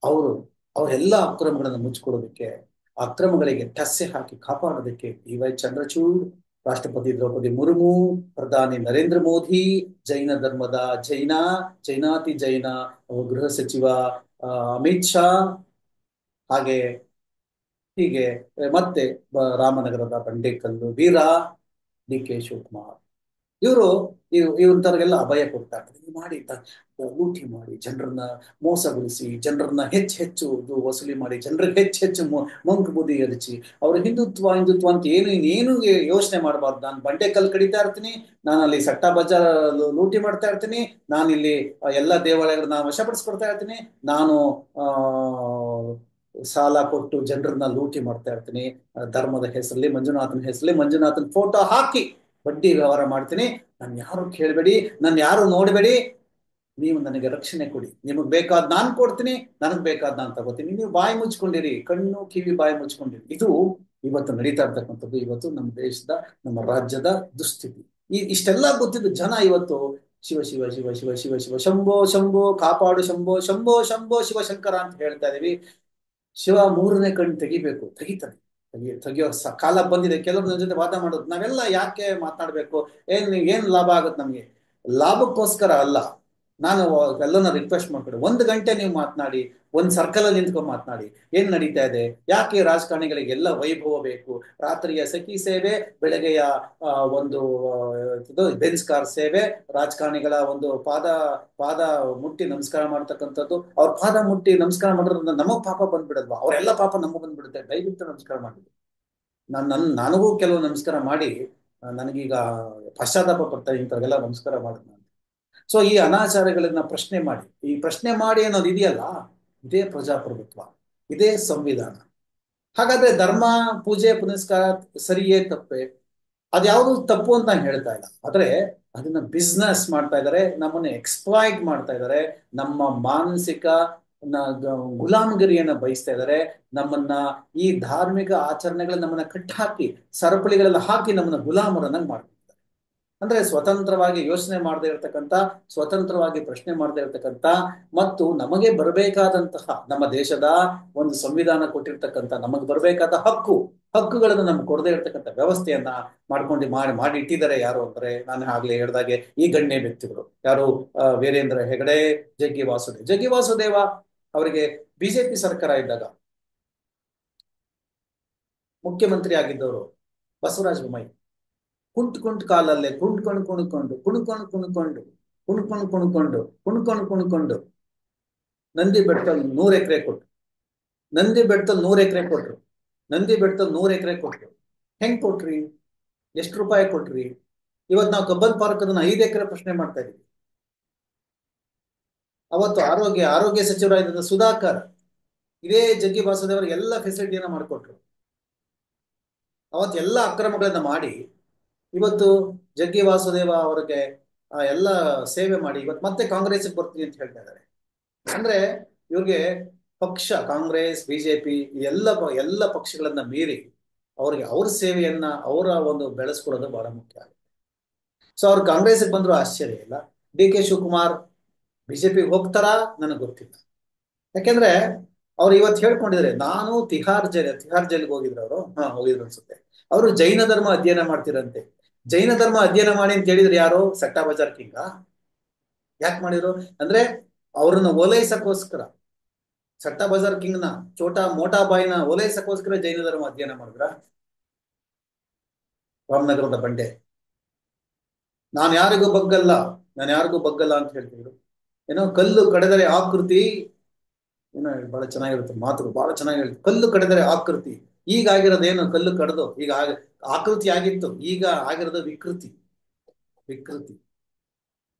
ಅವರೆಲ್ಲ ಅಕ್ರಮಗಳನ್ನು ಮುಚ್ಚಿಕೊಡೋದಕ್ಕೆ, ಅಕ್ರಮಗಳಿಗೆ ಟಸ್ಸೆ ಹಾಕಿ ಕಾಪಾಡೋದಕ್ಕೆ ಡಿ.ವೈ. ಚಂದ್ರಚೂಡ್ ರಾಷ್ಟ್ರಪತಿ ದ್ರೌಪದಿ ಮುರ್ಮು, ಪ್ರಧಾನಿ ನರೇಂದ್ರ ಮೋದಿ, ಜೈನ ಧರ್ಮದ ಜೈನಾತಿ ಜೈನ ಗೃಹ ಸಚಿವ ಅಮಿತ್ ಶಾ, ಹಾಗೆ ಹೀಗೆ ಮತ್ತೆ ರಾಮನಗರದ ಬಂಡೆಕಲ್ಲು ವೀರ ಡಿ ಕೆ ಶಿವಕುಮಾರ್, ಇವರು ಇವಂತವ್ರಿಗೆಲ್ಲ ಅಭಯ ಕೊಡ್ತಾ ಇರ್ತಾರೆ. ನೀವು ಮಾಡಿ ಲೂಟಿ ಮಾಡಿ, ಜನರನ್ನ ಮೋಸಗೊಳಿಸಿ, ಜನರನ್ನ ಹೆಚ್ಚು ವಸೂಲಿ ಮಾಡಿ, ಜನರಿಗೆ ಹೆಚ್ಚು ಮಂಕು ಬುದ್ಧಿ ಎರಚಿ, ಅವ್ರ ಹಿಂದುತ್ವ ಅಂತ ಏನು ಯೋಚನೆ ಮಾಡಬಾರ್ದು. ನಾನು ಬಂಡೆಕಲ್ಲು ಕಡಿತಾ ಇರ್ತೀನಿ, ನಾನು ಅಲ್ಲಿ ಸಟ್ಟಾ ಬಜಾರ್ ಲೂಟಿ ಮಾಡ್ತಾ ಇರ್ತೀನಿ, ನಾನು ಇಲ್ಲಿ ಎಲ್ಲ ದೇವಾಲಯಗಳನ್ನ ವಶಪಡಿಸ್ಕೊಡ್ತಾ ಇರ್ತೀನಿ, ನಾನು ಸಾಲ ಕೊಟ್ಟು ಜನರನ್ನ ಲೂಟಿ ಮಾಡ್ತಾ ಇರ್ತೀನಿ, ಧರ್ಮದ ಹೆಸರಲ್ಲಿ ಮಂಜುನಾಥನ ಹೆಸರಲ್ಲಿ ಮಂಜುನಾಥನ್ ಫೋಟೋ ಹಾಕಿ ಬಡ್ಡಿ ವ್ಯವಹಾರ ಮಾಡ್ತೀನಿ, ನಾನು ಯಾರು ಕೇಳಬೇಡಿ, ನಾನು ಯಾರು ನೋಡಬೇಡಿ, ನೀವು ನನಗೆ ರಕ್ಷಣೆ ಕೊಡಿ, ನಿಮಗೆ ಬೇಕಾದ ನಾನು ಕೊಡ್ತೀನಿ, ನನಗೆ ಬೇಕಾದ ನಾನು ತಗೋತೀನಿ, ನೀವು ಬಾಯಿ ಮುಚ್ಕೊಂಡಿರಿ, ಕಣ್ಣು ಕಿವಿ ಬಾಯಿ ಮುಚ್ಕೊಂಡಿರಿ. ಇದು ಇವತ್ತು ನಡೀತಾ ಇರ್ತಕ್ಕಂಥದ್ದು, ಇವತ್ತು ನಮ್ಮ ದೇಶದ, ನಮ್ಮ ರಾಜ್ಯದ ದುಸ್ಥಿತಿ. ಇಷ್ಟೆಲ್ಲ ಗೊತ್ತಿದ್ದು ಜನ ಇವತ್ತು ಶಿವ ಶಿವ ಶಿವ ಶಿವ ಶಿವ ಶಿವ ಶಂಭೋ ಶಂಭೋ ಕಾಪಾಡು, ಶಂಭೋ ಶಂಭೋ ಶಂಭೋ ಶಿವಶಂಕರ ಅಂತ ಹೇಳ್ತಾ ಇದೀವಿ. ಶಿವ ಮೂರನೇ ಕಣ್ಣು ತೆಗಿಬೇಕು, ತೆಗಿತಾನೆ, ತೆಗಿಯೋ ಕಾಲ ಬಂದಿದೆ. ಕೆಲವ್ರ ಜೊತೆ ವಾದ ಮಾಡೋದು, ನಾವೆಲ್ಲ ಯಾಕೆ ಮಾತನಾಡ್ಬೇಕು, ಏನ್ ಲಾಭ ಆಗುತ್ತೆ ನಮ್ಗೆ? ಲಾಭಕ್ಕೋಸ್ಕರ ಅಲ್ಲ, ನಾನು ಎಲ್ಲನ ರಿಕ್ವೆಸ್ಟ್ ಮಾಡ್ಕೊಡಿ, 1 ಗಂಟೆ ನೀವು ಮಾತನಾಡಿ, ಒಂದು ಸರ್ಕಲ್ ಅಲ್ಲಿ ನಿಂತ್ಕೊಂಡು ಮಾತನಾಡಿ, ಏನ್ ನಡೀತಾ ಇದೆ, ಯಾಕೆ ರಾಜಕಾರಣಿಗಳಿಗೆಲ್ಲ ವೈಭವ ಬೇಕು, ರಾತ್ರಿಯ ಸಖಿ ಸೇವೆ, ಬೆಳಗ್ಗೆಯ ಒಂದು ಬೆನ್ಸ್ ಕಾರ್ ಸೇವೆ, ರಾಜಕಾರಣಿಗಳ ಒಂದು ಪಾದ ಮುಟ್ಟಿ ನಮಸ್ಕಾರ ಮಾಡ್ತಕ್ಕಂಥದ್ದು, ಅವ್ರ ಪಾದ ಮುಟ್ಟಿ ನಮಸ್ಕಾರ ಮಾಡೋದ್ರಿಂದ ನಮಗ್ ಪಾಪ ಬಂದ್ಬಿಡಲ್ವಾ? ಅವರೆಲ್ಲ ಪಾಪ ನಮಗ್ ಬಂದ್ಬಿಡುತ್ತೆ. ದಯವಿಟ್ಟು ನಮಸ್ಕಾರ ಮಾಡಿದ್ರು. ನನಗೂ ಕೆಲವು ನಮಸ್ಕಾರ ಮಾಡಿ ನನಗೀಗ ಪಶ್ಚಾತ್ತಾಪ ಬರ್ತಾ, ಇಂಥವ್ರಿಗೆಲ್ಲ ನಮಸ್ಕಾರ ಮಾಡಿದ್ ನಾನು. ಸೊ ಈ ಅನಾಚಾರಗಳನ್ನ ಪ್ರಶ್ನೆ ಮಾಡಿ ಅನ್ನೋದು ಇದೆಯಲ್ಲ, ಇದೇ ಪ್ರಜಾಪ್ರಭುತ್ವ, ಇದೇ ಸಂವಿಧಾನ. ಹಾಗಾದ್ರೆ ಧರ್ಮ ಪೂಜೆ ಪುನಸ್ಕಾರ ಸರಿಯೇ ತಪ್ಪೆ? ಅದ್ಯಾವುದು ತಪ್ಪು ಅಂತ ನಾನು ಹೇಳ್ತಾ ಇಲ್ಲ, ಆದ್ರೆ ಅದನ್ನ ಬಿಸ್ನೆಸ್ ಮಾಡ್ತಾ ಇದ್ದಾರೆ, ನಮ್ಮನ್ನ ಎಕ್ಸ್ಪ್ಲಾಯ್ಟ್ ಮಾಡ್ತಾ ಇದ್ದಾರೆ, ನಮ್ಮ ಮಾನಸಿಕ ಗುಲಾಮಗಿರಿಯನ್ನ ಬಯಸ್ತಾ ಇದ್ದಾರೆ, ನಮ್ಮನ್ನ ಈ ಧಾರ್ಮಿಕ ಆಚರಣೆಗಳನ್ನ ನಮ್ಮನ್ನ ಕಟ್ಟಾಕಿ ಸರಪಳಿಗಳೆಲ್ಲ ಹಾಕಿ ನಮ್ಮನ್ನ ಗುಲಾಮರನ್ನಾಗಿ ಮಾಡ್ತಾರೆ. ಅಂದ್ರೆ ಸ್ವತಂತ್ರವಾಗಿ ಯೋಚನೆ ಮಾಡದೇ ಇರತಕ್ಕಂಥ, ಸ್ವತಂತ್ರವಾಗಿ ಪ್ರಶ್ನೆ ಮಾಡದೇ ಇರತಕ್ಕಂಥ, ಮತ್ತು ನಮಗೆ ಬರಬೇಕಾದಂತಹ, ನಮ್ಮ ದೇಶದ ಒಂದು ಸಂವಿಧಾನ ಕೊಟ್ಟಿರ್ತಕ್ಕಂಥ ನಮಗೆ ಬರಬೇಕಾದ ಹಕ್ಕುಗಳನ್ನು ನಮ್ಗೆ ಕೊಡದೇ ಇರತಕ್ಕಂಥ ವ್ಯವಸ್ಥೆಯನ್ನ ಮಾಡಿ ಇಟ್ಟಿದ್ದಾರೆ. ಯಾರು ಅಂದ್ರೆ, ನಾನು ಆಗ್ಲೇ ಹೇಳ್ದಾಗೆ ಈ ಗಣ್ಯ ವ್ಯಕ್ತಿಗಳು ಯಾರು, ವೀರೇಂದ್ರ ಹೆಗಡೆ, ಜಗ್ಗಿ ವಾಸುದೇವ ಅವರಿಗೆ ಬಿಜೆಪಿ ಸರ್ಕಾರ ಇದ್ದಾಗ ಮುಖ್ಯಮಂತ್ರಿ ಆಗಿದ್ದವರು ಬಸವರಾಜ ಬೊಮ್ಮಾಯಿ ಕುಂಟ್ಕೊಂಡು ಕಾಲಲ್ಲೇ ಕುಣ್ಕೊಂಡು ನಂದಿ ಬೆಟ್ಟದಲ್ಲಿ 100 ಎಕರೆ ಕೊಟ್ರು. ನಂದಿ ಬೆಟ್ಟದಲ್ಲಿ 100 ಎಕರೆ ಕೊಟ್ರು. ಹೆಂಗ್ ಕೊಟ್ರಿ? ಎಷ್ಟು ರೂಪಾಯಿ ಕೊಟ್ರಿ? ಇವತ್ತು ನಾವು ಕಬ್ಬನ್ ಪಾರ್ಕ್ ಅದನ್ನ 5 ಎಕರೆ ಪ್ರಶ್ನೆ ಮಾಡ್ತಾ ಇದೀವಿ. ಅವತ್ತು ಆರೋಗ್ಯ ಸಚಿವರಾಗಿದ್ದ ಸುಧಾಕರ್ ಇದೇ ಜಗ್ಗಿ ವಾಸುದೇವರಿಗೆ ಎಲ್ಲ ಫೆಸಿಲಿಟಿಯನ್ನ ಮಾಡಿಕೊಟ್ರು. ಅವತ್ತು ಎಲ್ಲ ಅಕ್ರಮಗಳನ್ನ ಮಾಡಿ ಇವತ್ತು ಜಗ್ಗಿ ವಾಸುದೇವ ಅವರಿಗೆ ಎಲ್ಲ ಸೇವೆ ಮಾಡಿ ಇವತ್ತು ಮತ್ತೆ ಕಾಂಗ್ರೆಸ್ಗೆ ಬರ್ತೀನಿ ಅಂತ ಹೇಳ್ತಾ ಇದ್ದಾರೆ. ಅಂದ್ರೆ ಇವ್ರಿಗೆ ಕಾಂಗ್ರೆಸ್, ಬಿಜೆಪಿ ಎಲ್ಲ ಪಕ್ಷಗಳನ್ನ ಮೀರಿ ಅವ್ರಿಗೆ ಅವ್ರ ಸೇವೆಯನ್ನ ಅವರ ಒಂದು ಬೆಳೆಸ್ಕೊಳ್ಳೋದು ಬಹಳ ಮುಖ್ಯ ಆಗುತ್ತೆ. ಸೊ ಅವ್ರು ಕಾಂಗ್ರೆಸ್ಗೆ ಬಂದ್ರು ಆಶ್ಚರ್ಯ ಇಲ್ಲ. ಡಿ ಕೆ ಶಿವಕುಮಾರ್ ಬಿಜೆಪಿಗೆ ಹೋಗ್ತಾರಾ ನನಗೆ ಗೊತ್ತಿಲ್ಲ. ಯಾಕೆಂದ್ರೆ ಅವ್ರು ಇವತ್ತು ಹೇಳ್ಕೊಂಡಿದ್ದಾರೆ, ನಾನು ತಿಹಾರ್ ಜೈಲಿಗೆ ಹೋಗಿದ್ರು. ಹೋಗಿದ್ರು ಅನ್ಸುತ್ತೆ. ಅವರು ಜೈನ ಧರ್ಮ ಅಧ್ಯಯನ ಮಾಡ್ತಿರಂತೆ. ಜೈನ ಧರ್ಮ ಅಧ್ಯಯನ ಮಾಡಿ ಅಂತ ಹೇಳಿದ್ರೆ ಯಾರು? ಸಟ್ಟಾ ಬಜಾರ್ ಕಿಂಗ. ಯಾಕೆ ಮಾಡಿದ್ರು ಅಂದ್ರೆ, ಅವ್ರನ್ನ ಓಲೈಸಕ್ಕೋಸ್ಕರ, ಸಟ್ಟಾ ಬಜಾರ್ ಕಿಂಗ್ನ ಮೋಟಾ ಬಾಯಿನ ಓಲೈಸಕ್ಕೋಸ್ಕರ ಜೈನ ಧರ್ಮ ಅಧ್ಯಯನ ಮಾಡಿದ್ರ? ರಾಮನಗರದ ಬಂಡೆ, ನಾನು ಯಾರಿಗೂ ಬಗ್ಗಲ್ಲ ಅಂತ ಹೇಳ್ತಿದ್ರು. ಏನೋ ಕಲ್ಲು ಕಡೆದರೆ ಆಕೃತಿ, ಏನೋ ಬಹಳ ಚೆನ್ನಾಗಿರುತ್ತೆ ಮಾತುಗಳು, ಬಹಳ ಚೆನ್ನಾಗಿ ಹೇಳ್ತಾರೆ. ಕಲ್ಲು ಕಡೆದರೆ ಆಕೃತಿ, ಈಗ ಆಗಿರೋದೇನು? ಕಲ್ಲು ಕಡ್ದು ಈಗ ಆಕೃತಿ ಆಗಿತ್ತು, ಈಗ ಆಗಿರೋದು ವಿಕೃತಿ.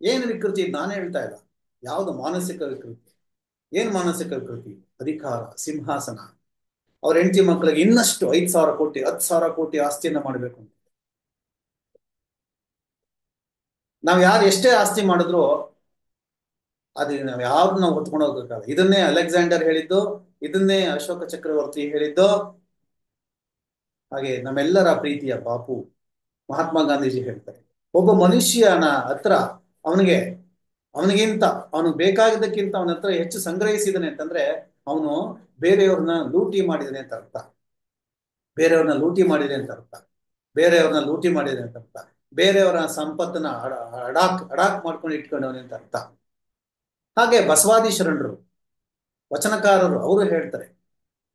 ಏನು ವಿಕೃತಿ? ನಾನೇ ಹೇಳ್ತಾ ಇಲ್ಲ. ಯಾವ್ದು ಮಾನಸಿಕ ವಿಕೃತಿ? ಏನ್ ಮಾನಸಿಕ ವಿಕೃತಿ? ಅಧಿಕಾರ, ಸಿಂಹಾಸನ, ಅವ್ರ ಹೆಂಡತಿ ಮಕ್ಕಳಿಗೆ ಇನ್ನಷ್ಟು 5,000 ಕೋಟಿ 10,000 ಕೋಟಿ ಆಸ್ತಿಯನ್ನ ಮಾಡ್ಬೇಕು ಅಂತ. ನಾವ್ ಯಾರು ಎಷ್ಟೇ ಆಸ್ತಿ ಮಾಡಿದ್ರು ಅದು ನಾವ್ ಯಾವ್ದು ನಾವು ಹೊತ್ಕೊಂಡು ಹೋಗ್ಬೇಕಾಗ. ಇದನ್ನೇ ಅಲೆಕ್ಸಾಂಡರ್ ಹೇಳಿದ್ದು, ಇದನ್ನೇ ಅಶೋಕ ಚಕ್ರವರ್ತಿ ಹೇಳಿದ್ದು, ಹಾಗೆ ನಮ್ಮೆಲ್ಲರ ಪ್ರೀತಿಯ ಬಾಪು ಮಹಾತ್ಮ ಗಾಂಧೀಜಿ ಹೇಳ್ತಾರೆ, ಒಬ್ಬ ಮನುಷ್ಯನ ಹತ್ರ ಅವನಿಗಿಂತ ಅವನು ಬೇಕಾಗಿದ್ದಕ್ಕಿಂತ ಅವನ ಹತ್ರ ಹೆಚ್ಚು ಸಂಗ್ರಹಿಸಿದನೆ ಅಂತಂದ್ರೆ ಅವನು ಬೇರೆಯವ್ರನ್ನ ಲೂಟಿ ಮಾಡಿದನೆ ಅಂತ ಅರ್ಥ. ಬೇರೆಯವ್ರನ್ನ ಲೂಟಿ ಮಾಡಿದೆ ಅಂತ ಅರ್ಥ, ಬೇರೆಯವರ ಸಂಪತ್ತನ್ನ ಅಡಾಕ್ ಮಾಡ್ಕೊಂಡು ಇಟ್ಕೊಂಡವನೆ ಅಂತ ಅರ್ಥ. ಹಾಗೆ ಬಸವಾದಿ ಶರಣರು, ವಚನಕಾರರು, ಅವರು ಹೇಳ್ತಾರೆ,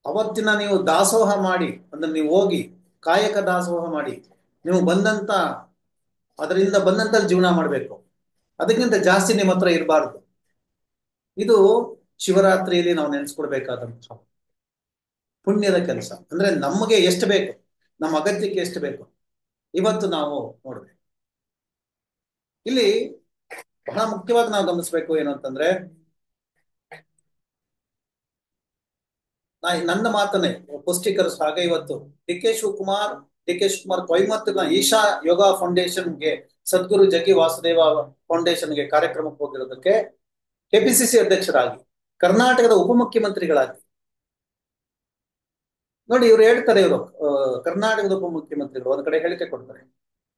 ಅವತ್ತಿನ ನೀವು ದಾಸೋಹ ಮಾಡಿ ಅಂದ್ರೆ ನೀವು ಹೋಗಿ ಕಾಯಕ ದಾಸೋಹ ಮಾಡಿ ನೀವು ಬಂದಂತ ಅದರಿಂದ ಬಂದಂತ ಜೀವನ ಮಾಡಬೇಕು, ಅದಕ್ಕಿಂತ ಜಾಸ್ತಿ ನಿಮ್ಮ ಹತ್ರ ಇರಬಾರ್ದು. ಇದು ಶಿವರಾತ್ರಿಯಲ್ಲಿ ನಾವು ನೆನೆಸ್ಕೊಡ್ಬೇಕಾದಂತಹ ಪುಣ್ಯದ ಕೆಲಸ. ಅಂದ್ರೆ ನಮಗೆ ಎಷ್ಟು ಬೇಕು, ನಮ್ಮ ಅಗತ್ಯಕ್ಕೆ ಎಷ್ಟು ಬೇಕು, ಇವತ್ತು ನಾವು ನೋಡ್ಬೇಕು. ಇಲ್ಲಿ ಬಹಳ ಮುಖ್ಯವಾಗಿ ನಾವು ಗಮನಿಸ್ಬೇಕು ಏನು ಅಂತಂದ್ರೆ, ನನ್ನ ಮಾತನ್ನೇ ಪುಷ್ಟೀಕರಿಸ ಹಾಗೆ ಇವತ್ತು ಡಿ ಕೆ ಶಿವಕುಮಾರ್ ಕೊಯಮತ್ತೂರಿನ ಈಶಾ ಯೋಗ ಫೌಂಡೇಶನ್ಗೆ, ಸದ್ಗುರು ಜಗ್ಗಿ ವಾಸುದೇವ ಫೌಂಡೇಶನ್ಗೆ ಕಾರ್ಯಕ್ರಮಕ್ಕೆ ಹೋಗಿರೋದಕ್ಕೆ ಕೆಪಿಸಿಸಿ ಅಧ್ಯಕ್ಷರಾಗಿ, ಕರ್ನಾಟಕದ ಉಪಮುಖ್ಯಮಂತ್ರಿಗಳಾಗಿ, ನೋಡಿ ಇವ್ರು ಹೇಳ್ತಾರೆ, ಇವರು ಕರ್ನಾಟಕದ ಉಪಮುಖ್ಯಮಂತ್ರಿಗಳು ಒಂದ್ ಕಡೆ ಹೇಳಿಕೆ ಕೊಡ್ತಾರೆ,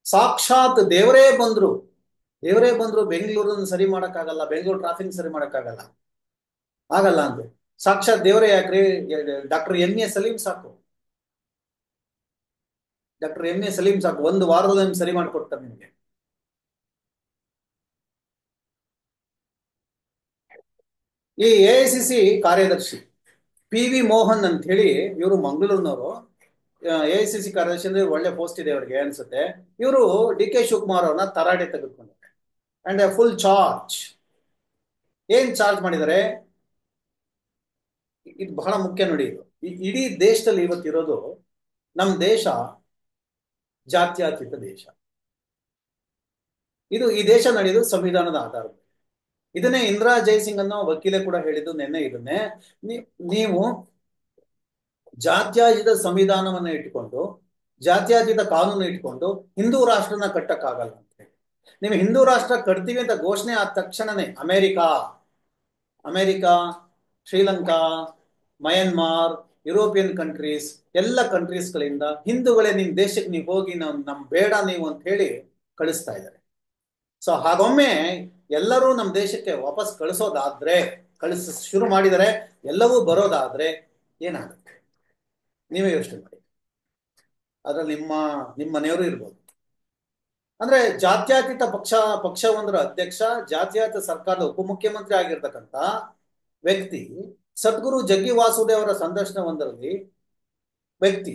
ಸಾಕ್ಷಾತ್ ದೇವರೇ ಬಂದ್ರು ಬೆಂಗಳೂರನ್ನು ಸರಿ ಮಾಡಕ್ಕಾಗಲ್ಲ, ಬೆಂಗಳೂರು ಟ್ರಾಫಿಕ್ ಸರಿ ಮಾಡಕ್ಕಾಗಲ್ಲ ಆಗಲ್ಲ ಅಂತ. ಸಾಕ್ಷಾತ್ ದೇವರೇ ಯಾಕ್ರಿ, ಡಾಕ್ಟರ್ ಎಂ ಎ ಸಲೀಂ ಸಾಕು, ಒಂದು ವಾರದಲ್ಲಿ ಸರಿ ಮಾಡಿಕೊಡ್ತಾರೆ ನಿಮ್ಗೆ. ಈ ಎಐಸಿಸಿ ಕಾರ್ಯದರ್ಶಿ ಪಿ.ವಿ. ಮೋಹನ್ ಅಂತ ಹೇಳಿ, ಇವರು ಮಂಗಳೂರಿನವರು. ಎಐಸಿಸಿ ಕಾರ್ಯದರ್ಶಿ ಅಂದ್ರೆ ಒಳ್ಳೆ ಪೋಸ್ಟ್ ಇದೆ ಅವ್ರಿಗೆ ಅನ್ಸುತ್ತೆ. ಇವರು ಡಿ.ಕೆ. ಶಿವಕುಮಾರ್ ಅವ್ರನ್ನ ತರಾಟೆ ತೆಗೆದುಕೊಂಡಿದ್ದಾರೆ ಅಂಡ್ ಫುಲ್ ಚಾರ್ಜ್. ಏನ್ ಚಾರ್ಜ್ ಮಾಡಿದ್ದಾರೆ, ಇದು ಬಹಳ ಮುಖ್ಯ ನೋಡಿ. ಇದು ಇಡೀ ದೇಶದಲ್ಲಿ ಇವತ್ತಿರೋದು, ನಮ್ಮ ದೇಶ ಜಾತ್ಯತೀತ ದೇಶ. ಈ ದೇಶ ನಡೆಯೋದು ಸಂವಿಧಾನದ ಆಧಾರ. ಇದನ್ನೇ ಇಂದಿರಾ ಜೈಸಿಂಗ್ ಅನ್ನೋ ವಕೀಲೆ ಕೂಡ ಹೇಳಿದ್ದು ನಿನ್ನೆ. ಇದನ್ನೇ ನೀವು ಜಾತ್ಯತೀತ ಸಂವಿಧಾನವನ್ನ ಇಟ್ಕೊಂಡು, ಜಾತ್ಯತೀತ ಕಾನೂನು ಇಟ್ಕೊಂಡು ಹಿಂದೂ ರಾಷ್ಟ್ರನ ಕಟ್ಟಕ್ಕಾಗಲ್ಲ ಅಂತ ಹೇಳಿ. ನೀವು ಹಿಂದೂ ರಾಷ್ಟ್ರ ಕಟ್ತೀವಿ ಅಂತ ಘೋಷಣೆ ಆದ ತಕ್ಷಣನೇ America, Sri Lanka, Myanmar, European countries, ಎಲ್ಲ ಕಂಟ್ರೀಸ್ಗಳಿಂದ ಹಿಂದೂಗಳೇ ನಿಮ್ ದೇಶಕ್ಕೆ ನೀವು ಹೋಗಿ ನಮ್ ಬೇಡ ನೀವು ಅಂತ ಹೇಳಿ ಕಳಿಸ್ತಾ ಇದ್ದಾರೆ. ಸೊ ಹಾಗೊಮ್ಮೆ ಎಲ್ಲರೂ ನಮ್ಮ ದೇಶಕ್ಕೆ ವಾಪಸ್ ಶುರು ಮಾಡಿದರೆ, ಎಲ್ಲವೂ ಬರೋದಾದ್ರೆ ಏನಾಗುತ್ತೆ ನೀವೇ ಯೋಚನೆ ಮಾಡಿ. ಅದ್ರಲ್ಲಿ ನಿಮ್ಮ ಮನೆಯವರು ಇರ್ಬೋದು. ಅಂದ್ರೆ ಜಾತ್ಯತೀತ ಪಕ್ಷವೊಂದರ ಅಧ್ಯಕ್ಷ, ಜಾತ್ಯತೀತ ಸರ್ಕಾರದ ಉಪಮುಖ್ಯಮಂತ್ರಿ ಆಗಿರ್ತಕ್ಕಂಥ ವ್ಯಕ್ತಿ, ಸದ್ಗುರು ಜಗ್ಗಿ ವಾಸುದೇವರ ಸಂದರ್ಶನ ಒಂದರಲ್ಲಿ ವ್ಯಕ್ತಿ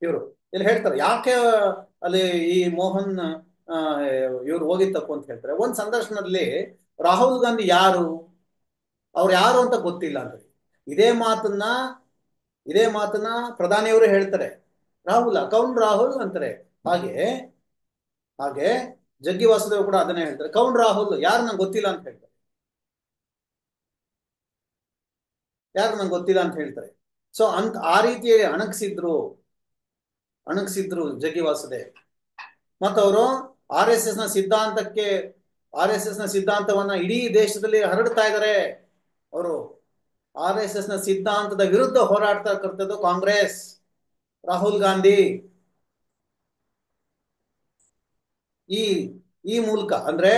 ಇವರು ಇಲ್ಲಿ ಹೇಳ್ತಾರೆ, ಯಾಕೆ ಅಲ್ಲಿ ಈ ಮೋಹನ್ ಇವ್ರು ಹೋಗಿದ್ ತಪ್ಪು ಅಂತ ಹೇಳ್ತಾರೆ. ಒಂದ್ ಸಂದರ್ಶನದಲ್ಲಿ ರಾಹುಲ್ ಗಾಂಧಿ ಅವ್ರು ಯಾರು ಅಂತ ಗೊತ್ತಿಲ್ಲ ಅಂತ ಇದೇ ಮಾತನ್ನ ಪ್ರಧಾನಿಯವರು ಹೇಳ್ತಾರೆ. ಕೌನ್ ರಾಹುಲ್ ಅಂತಾರೆ. ಹಾಗೆ ಜಗ್ಗಿ ವಾಸುದೇವ್ ಕೂಡ ಅದನ್ನೇ ಹೇಳ್ತಾರೆ, ಕೌನ್ ರಾಹುಲ್, ಯಾರು ನಂಗೆ ಗೊತ್ತಿಲ್ಲ ಅಂತ ಹೇಳ್ತಾರೆ. ಸೊ ಆ ರೀತಿಯಲ್ಲಿ ಅಣಗಿಸಿದ್ರು ಜಗ್ಗಿ ವಾಸುದೇವ್. ಮತ್ತವರು ಆರ್ ಎಸ್ ಎಸ್ ನ ಸಿದ್ಧಾಂತವನ್ನ ಇಡೀ ದೇಶದಲ್ಲಿ ಹರಡ್ತಾ ಇದ್ದಾರೆ. ಅವರು ಆರ್ ಎಸ್ ಎಸ್ ನ ಸಿದ್ಧಾಂತದ ವಿರುದ್ಧ ಹೋರಾಡ್ತಕ್ಕಂಥದ್ದು ಕಾಂಗ್ರೆಸ್, ರಾಹುಲ್ ಗಾಂಧಿ. ಈ ಮೂಲಕ ಅಂದ್ರೆ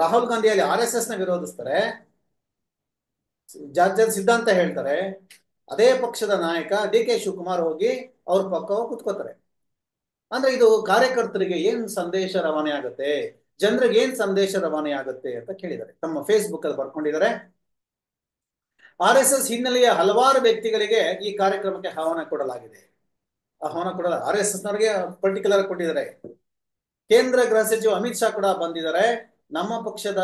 ರಾಹುಲ್ ಗಾಂಧಿಯಲ್ಲಿ ಆರ್ ಎಸ್ ಎಸ್ ನ ವಿರೋಧಿಸ್ತಾರೆ, ಜಾತ್ಯತೀತ ಸಿದ್ಧಾಂತ ಹೇಳ್ತಾರೆ. ಅದೇ ಪಕ್ಷದ ನಾಯಕ ಡಿ.ಕೆ. ಶಿವಕುಮಾರ್ ಹೋಗಿ ಅವ್ರ ಪಕ್ಕ ಕುತ್ಕೋತಾರೆ. ಅಂದ್ರೆ ಇದು ಕಾರ್ಯಕರ್ತರಿಗೆ ಏನ್ ಸಂದೇಶ ರವಾನೆ ಆಗುತ್ತೆ, ಜನರಿಗೆ ಏನ್ ಸಂದೇಶ ರವಾನೆ ಆಗುತ್ತೆ ಅಂತ ಕೇಳಿದ್ದಾರೆ. ತಮ್ಮ ಫೇಸ್ಬುಕ್ ಅಲ್ಲಿ ಬರ್ಕೊಂಡಿದ್ದಾರೆ. ಆರ್ ಎಸ್ ಎಸ್ ಹಿನ್ನೆಲೆಯ ಹಲವಾರು ವ್ಯಕ್ತಿಗಳಿಗೆ ಈ ಕಾರ್ಯಕ್ರಮಕ್ಕೆ ಆಹ್ವಾನ ಕೊಡಲಾಗಿದೆ. ಆರ್ ಎಸ್ ಎಸ್ ನವರಿಗೆ ಪರ್ಟಿಕ್ಯುಲರ್ ಕೊಟ್ಟಿದ್ದಾರೆ. ಕೇಂದ್ರ ಗೃಹ ಸಚಿವ ಅಮಿತ್ ಶಾ ಕೂಡ ಬಂದಿದ್ದಾರೆ. ನಮ್ಮ ಪಕ್ಷದ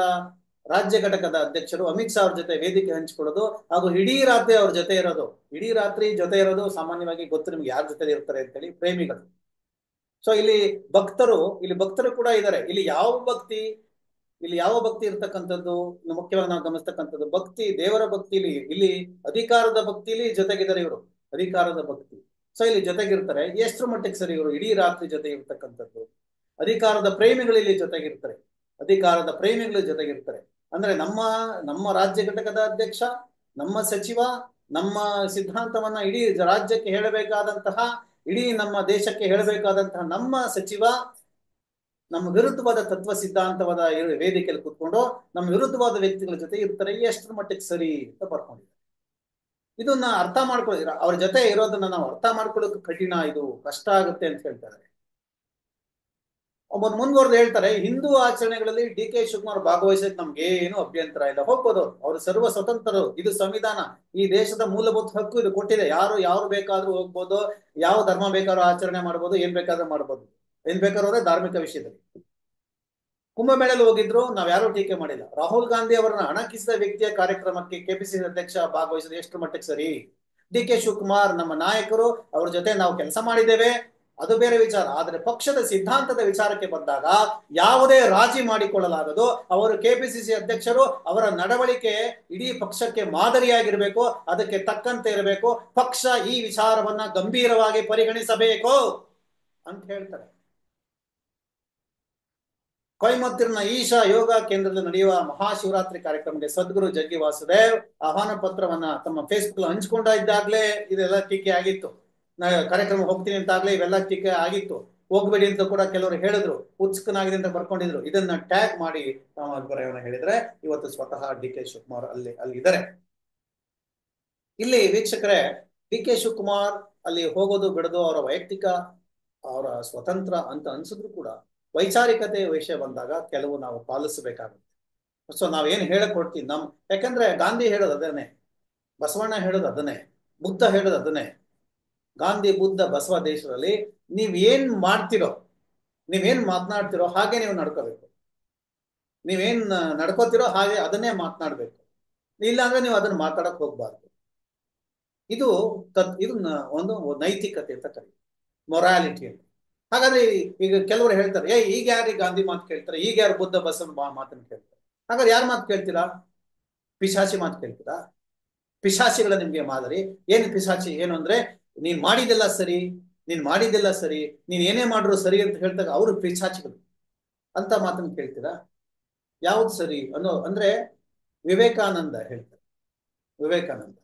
ರಾಜ್ಯ ಘಟಕದ ಅಧ್ಯಕ್ಷರು ಅಮಿತ್ ಶಾ ಅವ್ರ ಜೊತೆ ವೇದಿಕೆ ಹಂಚಿಕೊಳ್ಳೋದು ಹಾಗೂ ಇಡೀ ರಾತ್ರಿ ಅವ್ರ ಜೊತೆ ಇರೋದು ಸಾಮಾನ್ಯವಾಗಿ ಗೊತ್ತು ನಿಮ್ಗೆ ಯಾರ ಜೊತೆ ಇರ್ತಾರೆ ಅಂತೇಳಿ, ಪ್ರೇಮಿಗಳು. ಸೊ ಇಲ್ಲಿ ಭಕ್ತರು ಕೂಡ ಇದ್ದಾರೆ. ಇಲ್ಲಿ ಯಾವ ಭಕ್ತಿ ಇರ್ತಕ್ಕಂಥದ್ದು ಮುಖ್ಯವಾಗಿ ನಾವು ಗಮನಿಸ್ತಕ್ಕಂಥದ್ದು, ದೇವರ ಭಕ್ತಿಲಿ, ಇಲ್ಲಿ ಅಧಿಕಾರದ ಭಕ್ತಿಲಿ ಜೊತೆಗಿದ್ದಾರೆ ಇವರು, ಅಧಿಕಾರದ ಭಕ್ತಿ. ಸೊ ಇಲ್ಲಿ ಜೊತೆಗಿರ್ತಾರೆ. ಎಷ್ಟರ ಮಟ್ಟಿಗೆ ಸರಿ ಇವರು ಇಡೀ ರಾತ್ರಿ ಜೊತೆ ಇರ್ತಕ್ಕಂಥದ್ದು, ಅಧಿಕಾರದ ಪ್ರೇಮಿಗಳು ಇಲ್ಲಿ ಜೊತೆಗಿರ್ತಾರೆ, ಅಂದ್ರೆ ನಮ್ಮ ರಾಜ್ಯ ಘಟಕದ ಅಧ್ಯಕ್ಷ, ನಮ್ಮ ಸಚಿವ, ನಮ್ಮ ಸಿದ್ಧಾಂತವನ್ನ ಇಡೀ ರಾಜ್ಯಕ್ಕೆ ಹೇಳಬೇಕಾದಂತಹ, ಇಡೀ ನಮ್ಮ ದೇಶಕ್ಕೆ ಹೇಳಬೇಕಾದಂತಹ ನಮ್ಮ ಸಚಿವ ನಮ್ಮ ವಿರುದ್ಧವಾದ ತತ್ವ ಸಿದ್ಧಾಂತವಾದ ವೇದಿಕೆಯಲ್ಲಿ ಕೂತ್ಕೊಂಡು ನಮ್ಮ ವಿರುದ್ಧವಾದ ವ್ಯಕ್ತಿಗಳ ಜೊತೆ ಇರ್ತಾರೆ. ಎಷ್ಟರ ಮಟ್ಟಿಗೆ ಸರಿ ಅಂತ ಬರ್ಕೊಂಡಿದ್ದಾರೆ. ಇದನ್ನ ಅರ್ಥ ಮಾಡ್ಕೊಳ್ಳಿದ್ರ ಅವ್ರ ಜೊತೆ ಇರೋದನ್ನ ನಾವು ಅರ್ಥ ಮಾಡ್ಕೊಳ್ಳೋಕೆ ಕಠಿಣ, ಇದು ಕಷ್ಟ ಆಗುತ್ತೆ ಅಂತ ಹೇಳ್ತಾರೆ. ಮುಂದುವರೆದು ಹೇಳ್ತಾರೆ, ಹಿಂದೂ ಆಚರಣೆಗಳಲ್ಲಿ ಡಿ ಕೆ ಶಿವಕುಮಾರ್ ಭಾಗವಹಿಸಕ್ಕೆ ನಮ್ಗೆ ಏನು ಅಭ್ಯಂತರ ಇಲ್ಲ, ಹೋಗ್ಬೋದು, ಅವರು ಸರ್ವ ಸ್ವತಂತ್ರರು, ಇದು ಸಂವಿಧಾನ, ಈ ದೇಶದ ಮೂಲಭೂತ ಹಕ್ಕು ಇದು ಕೊಟ್ಟಿದೆ, ಯಾರು ಬೇಕಾದ್ರೂ ಹೋಗ್ಬೋದು, ಯಾವ ಧರ್ಮ ಬೇಕಾದ್ರೂ ಆಚರಣೆ ಮಾಡ್ಬೋದು, ಏನ್ ಬೇಕಾದ್ರೂ ಮಾಡ್ಬೋದು, ಏನ್ ಬೇಕಾದ್ರೂ ಅಂದ್ರೆ ಧಾರ್ಮಿಕ ವಿಷಯದಲ್ಲಿ. ಕುಂಭಮೇಳಲ್ಲಿ ಹೋಗಿದ್ರು, ನಾವ್ ಯಾರು ಟೀಕೆ ಮಾಡಿಲ್ಲ. ರಾಹುಲ್ ಗಾಂಧಿ ಅವರನ್ನ ಹಣಕ್ಕಿಸಿದ ವ್ಯಕ್ತಿಯ ಕಾರ್ಯಕ್ರಮಕ್ಕೆ ಕೆಪಿಸಿಸಿ ಅಧ್ಯಕ್ಷ ಭಾಗವಹಿಸಿದ ಎಷ್ಟು ಮಟ್ಟಿಗೆ ಸರಿ? ಡಿ ಕೆ ಶಿವಕುಮಾರ್ ನಮ್ಮ ನಾಯಕರು, ಅವ್ರ ಜೊತೆ ನಾವು ಕೆಲಸ ಮಾಡಿದ್ದೇವೆ, ಅದು ಬೇರೆ ವಿಚಾರ. ಆದ್ರೆ ಪಕ್ಷದ ಸಿದ್ಧಾಂತದ ವಿಚಾರಕ್ಕೆ ಬಂದಾಗ ಯಾವುದೇ ರಾಜಿ ಮಾಡಿಕೊಳ್ಳಲಾಗದು. ಅವರು ಕೆಪಿಸಿಸಿ ಅಧ್ಯಕ್ಷರು, ಅವರ ನಡವಳಿಕೆ ಇಡೀ ಪಕ್ಷಕ್ಕೆ ಮಾದರಿಯಾಗಿರ್ಬೇಕು, ಅದಕ್ಕೆ ತಕ್ಕಂತೆ ಇರಬೇಕು, ಪಕ್ಷ ಈ ವಿಚಾರವನ್ನ ಗಂಭೀರವಾಗಿ ಪರಿಗಣಿಸಬೇಕು ಅಂತ ಹೇಳ್ತಾರೆ. ಕೊಯಮತ್ತೂರಿನ ಈಶಾ ಯೋಗ ಕೇಂದ್ರದಲ್ಲಿ ನಡೆಯುವ ಮಹಾಶಿವರಾತ್ರಿ ಕಾರ್ಯಕ್ರಮಕ್ಕೆ ಸದ್ಗುರು ಜಗ್ಗಿ ವಾಸುದೇವ್ ಆಹ್ವಾನ ಪತ್ರವನ್ನ ತಮ್ಮ ಫೇಸ್ಬುಕ್ ಹಂಚ್ಕೊಂಡ ಇದ್ದಾಗ್ಲೇ ಇದೆಲ್ಲ ಟೀಕೆ ಆಗಿತ್ತು. ಕಾರ್ಯಕ್ರಮ ಹೋಗ್ತೀನಿ ಅಂತಾಗ್ಲೇ ಇವೆಲ್ಲ ಟೀಕೆ ಆಗಿತ್ತು. ಹೋಗ್ಬೇಡಿ ಅಂತ ಕೂಡ ಕೆಲವರು ಹೇಳಿದ್ರು, ಉತ್ಸುಕನಾಗಿದೆ ಅಂತ ಬರ್ಕೊಂಡಿದ್ರು. ಇದನ್ನ ಟ್ಯಾಗ್ ಮಾಡಿ ನಮ್ಮ ಅಭಿಪ್ರಾಯವನ್ನ ಹೇಳಿದ್ರೆ ಇವತ್ತು ಸ್ವತಃ ಡಿ ಕೆ ಶಿವಕುಮಾರ್ ಅಲ್ಲಿ ಇದ್ದಾರೆ. ಇಲ್ಲಿ ವೀಕ್ಷಕರೇ, ಡಿ ಕೆ ಶಿವಕುಮಾರ್ ಅಲ್ಲಿ ಹೋಗೋದು ಬಿಡೋದು ಅವರ ವೈಯಕ್ತಿಕ, ಅವರ ಸ್ವತಂತ್ರ ಅಂತ ಅನ್ಸಿದ್ರು ಕೂಡ ವೈಚಾರಿಕತೆ ವಿಷಯ ಬಂದಾಗ ಕೆಲವು ನಾವು ಪಾಲಿಸಬೇಕಾಗುತ್ತೆ. ಸೊ ನಾವೇನು ಹೇಳಕ್ ಕೊಡ್ತೀವಿ ಯಾಕಂದ್ರೆ ಗಾಂಧಿ ಹೇಳೋದು ಅದನ್ನೇ, ಬಸವಣ್ಣ ಹೇಳೋದು ಅದನ್ನೇ, ಬುದ್ಧ ಹೇಳೋದು ಅದನ್ನೇ. ಗಾಂಧಿ, ಬುದ್ಧ, ಬಸವ ದೇಶದಲ್ಲಿ ನೀವೇನ್ ಮಾಡ್ತಿರೋ, ನೀವೇನ್ ಮಾತನಾಡ್ತಿರೋ ಹಾಗೆ ನೀವು ನಡ್ಕೋಬೇಕು. ನೀವೇನ್ ನಡ್ಕೋತಿರೋ ಹಾಗೆ ಅದನ್ನೇ ಮಾತನಾಡ್ಬೇಕು. ಇಲ್ಲ ಅಂದ್ರೆ ನೀವು ಅದನ್ನ ಮಾತಾಡಕ್ ಹೋಗ್ಬಾರ್ದು. ಇದು ಒಂದು ನೈತಿಕತೆ ಅಂತ ಕರೀತೀವಿ, ಮೊರಾಲಿಟಿ ಅಂತ. ಹಾಗಾದ್ರೆ ಈಗ ಕೆಲವರು ಹೇಳ್ತಾರೆ, ಈಗ ಯಾರು ಗಾಂಧಿ ಮಾತು ಕೇಳ್ತಾರೆ, ಈಗ ಯಾರು ಬುದ್ಧ ಬಸವನ ಮಾತನ್ನು ಕೇಳ್ತಾರೆ? ಹಾಗಾದ್ರೆ ಯಾರ ಮಾತು ಕೇಳ್ತೀರಾ? ಪಿಶಾಚಿ ಮಾತು ಕೇಳ್ತೀರಾ? ಪಿಶಾಚಿಗಳ ನಿಮ್ಗೆ ಮಾದರಿ ಏನು? ಪಿಶಾಚಿ ಏನು ಅಂದ್ರೆ, ನೀನ್ ಮಾಡಿದೆಲ್ಲ ಸರಿ, ನೀನ್ ಏನೇ ಮಾಡ್ರು ಸರಿ ಅಂತ ಹೇಳ್ದಾಗ ಅವರು ಪಿಶಾಚಿಗಳು ಅಂತ ಮಾತನ್ನು ಕೇಳ್ತೀರಾ? ಯಾವ್ದು ಸರಿ ಅಂದ್ರೆ ವಿವೇಕಾನಂದ ಹೇಳ್ತಾರೆ. ವಿವೇಕಾನಂದ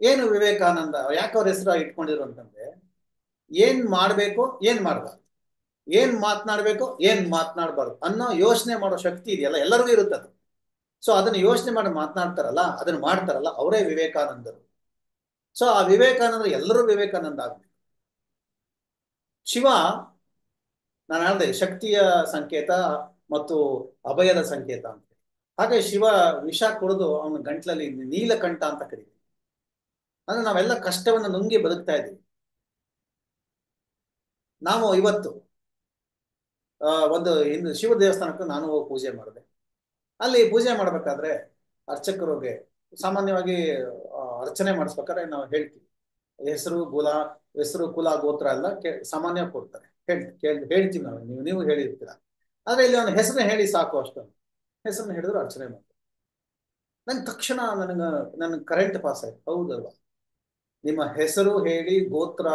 ಏನು? ವಿವೇಕಾನಂದ ಯಾಕೆ ಅವ್ರ ಹೆಸರು ಇಟ್ಕೊಂಡಿರು ಅಂತಂದ್ರೆ, ಏನ್ ಮಾಡ್ಬೇಕು, ಏನ್ ಮಾಡ್ಬಾರ್ದು, ಏನ್ ಮಾತನಾಡ್ಬೇಕು, ಏನ್ ಮಾತನಾಡ್ಬಾರ್ದು ಅನ್ನೋ ಯೋಚನೆ ಮಾಡೋ ಶಕ್ತಿ ಇದೆಯಲ್ಲ, ಎಲ್ಲರಿಗೂ ಇರುತ್ತದೆ. ಸೊ ಅದನ್ನ ಯೋಚನೆ ಮಾಡಿ ಮಾತನಾಡ್ತಾರಲ್ಲ, ಅದನ್ನ ಮಾಡ್ತಾರಲ್ಲ, ಅವರೇ ವಿವೇಕಾನಂದರು. ಸೊ ಆ ವಿವೇಕಾನಂದರು ಎಲ್ಲರೂ ವಿವೇಕಾನಂದ ಆಗ್ಬೇಕು. ಶಿವ, ನಾನು ಹೇಳಿದೆ, ಶಕ್ತಿಯ ಸಂಕೇತ ಮತ್ತು ಅಭಯದ ಸಂಕೇತ ಅಂತ. ಹಾಗೆ ಶಿವ ವಿಷ ಕುಡಿದು ಅವನ ಗಂಟ್ಲಲ್ಲಿ ನೀಲಕಂಠ ಅಂತ ಕರೀತೀವಿ. ಅಂದ್ರೆ ನಾವೆಲ್ಲ ಕಷ್ಟವನ್ನು ನುಂಗಿ ಬದುಕ್ತಾ ಇದ್ದೀವಿ. ನಾವು ಇವತ್ತು ಒಂದು ಶಿವ ದೇವಸ್ಥಾನಕ್ಕೆ ನಾನು ಹೋಗಿ ಪೂಜೆ ಮಾಡಿದೆ. ಅಲ್ಲಿ ಪೂಜೆ ಮಾಡ್ಬೇಕಾದ್ರೆ ಅರ್ಚಕರಿಗೆ ಸಾಮಾನ್ಯವಾಗಿ ಅರ್ಚನೆ ಮಾಡಿಸ್ಬೇಕಾದ್ರೆ ನಾವು ಹೇಳ್ತೀವಿ, ಹೆಸರು ಕುಲ ಗೋತ್ರ ಎಲ್ಲ ಸಾಮಾನ್ಯವಾಗಿ ಕೊಡ್ತಾರೆ, ಹೇಳ್ತೀವಿ ನಾವು, ನೀವು ಹೇಳಿರ್ತೀರ. ಆದ್ರೆ ಇಲ್ಲಿ ಅವನ ಹೆಸರನ್ನ ಹೇಳಿ ಸಾಕು, ಅಷ್ಟೊಂದು ಹೆಸರನ್ನ ಹೇಳಿದ್ರು ಅರ್ಚನೆ ಮಾಡ್ತಾರೆ. ನನ್ ತಕ್ಷಣ ನನ್ ಕರೆಂಟ್ ಪಾಸ್ ಆಯ್ತು. ಹೌದಲ್ವಾ? ನಿಮ್ಮ ಹೆಸರು ಹೇಳಿ ಗೋತ್ರ,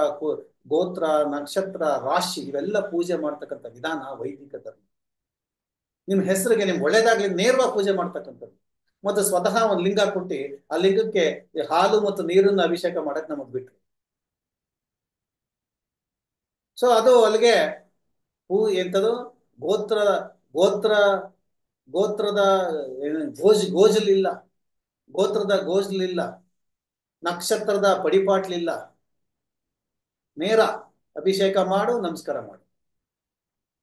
ನಕ್ಷತ್ರ, ರಾಶಿ ಇವೆಲ್ಲ ಪೂಜೆ ಮಾಡ್ತಕ್ಕಂಥ ವಿಧಾನ ವೈದಿಕ ಧರ್ಮ. ನಿಮ್ ಹೆಸರಿಗೆ ನಿಮ್ ಒಳ್ಳೇದಾಗ್ಲಿ ನೇರವಾಗಿ ಪೂಜೆ ಮಾಡ್ತಕ್ಕಂಥದ್ದು. ಮತ್ತು ಸ್ವತಃ ಒಂದು ಲಿಂಗ ಕೊಟ್ಟಿ ಆ ಲಿಂಗಕ್ಕೆ ಹಾಲು ಮತ್ತು ನೀರನ್ನು ಅಭಿಷೇಕ ಮಾಡಕ್ ನಮಗ್ ಬಿಟ್ರು. ಸೊ ಅದು ಅಲ್ಲಿಗೆ ಎಂತದು ಗೋತ್ರದ ಗೋಜಲಿಲ್ಲ, ಗೋತ್ರದ ಗೋಜಲಿಲ್ಲ, ನಕ್ಷತ್ರದ ಪಡಿಪಾಟ್ಲಿಲ್ಲ, ನೇರ ಅಭಿಷೇಕ ಮಾಡು, ನಮಸ್ಕಾರ ಮಾಡು.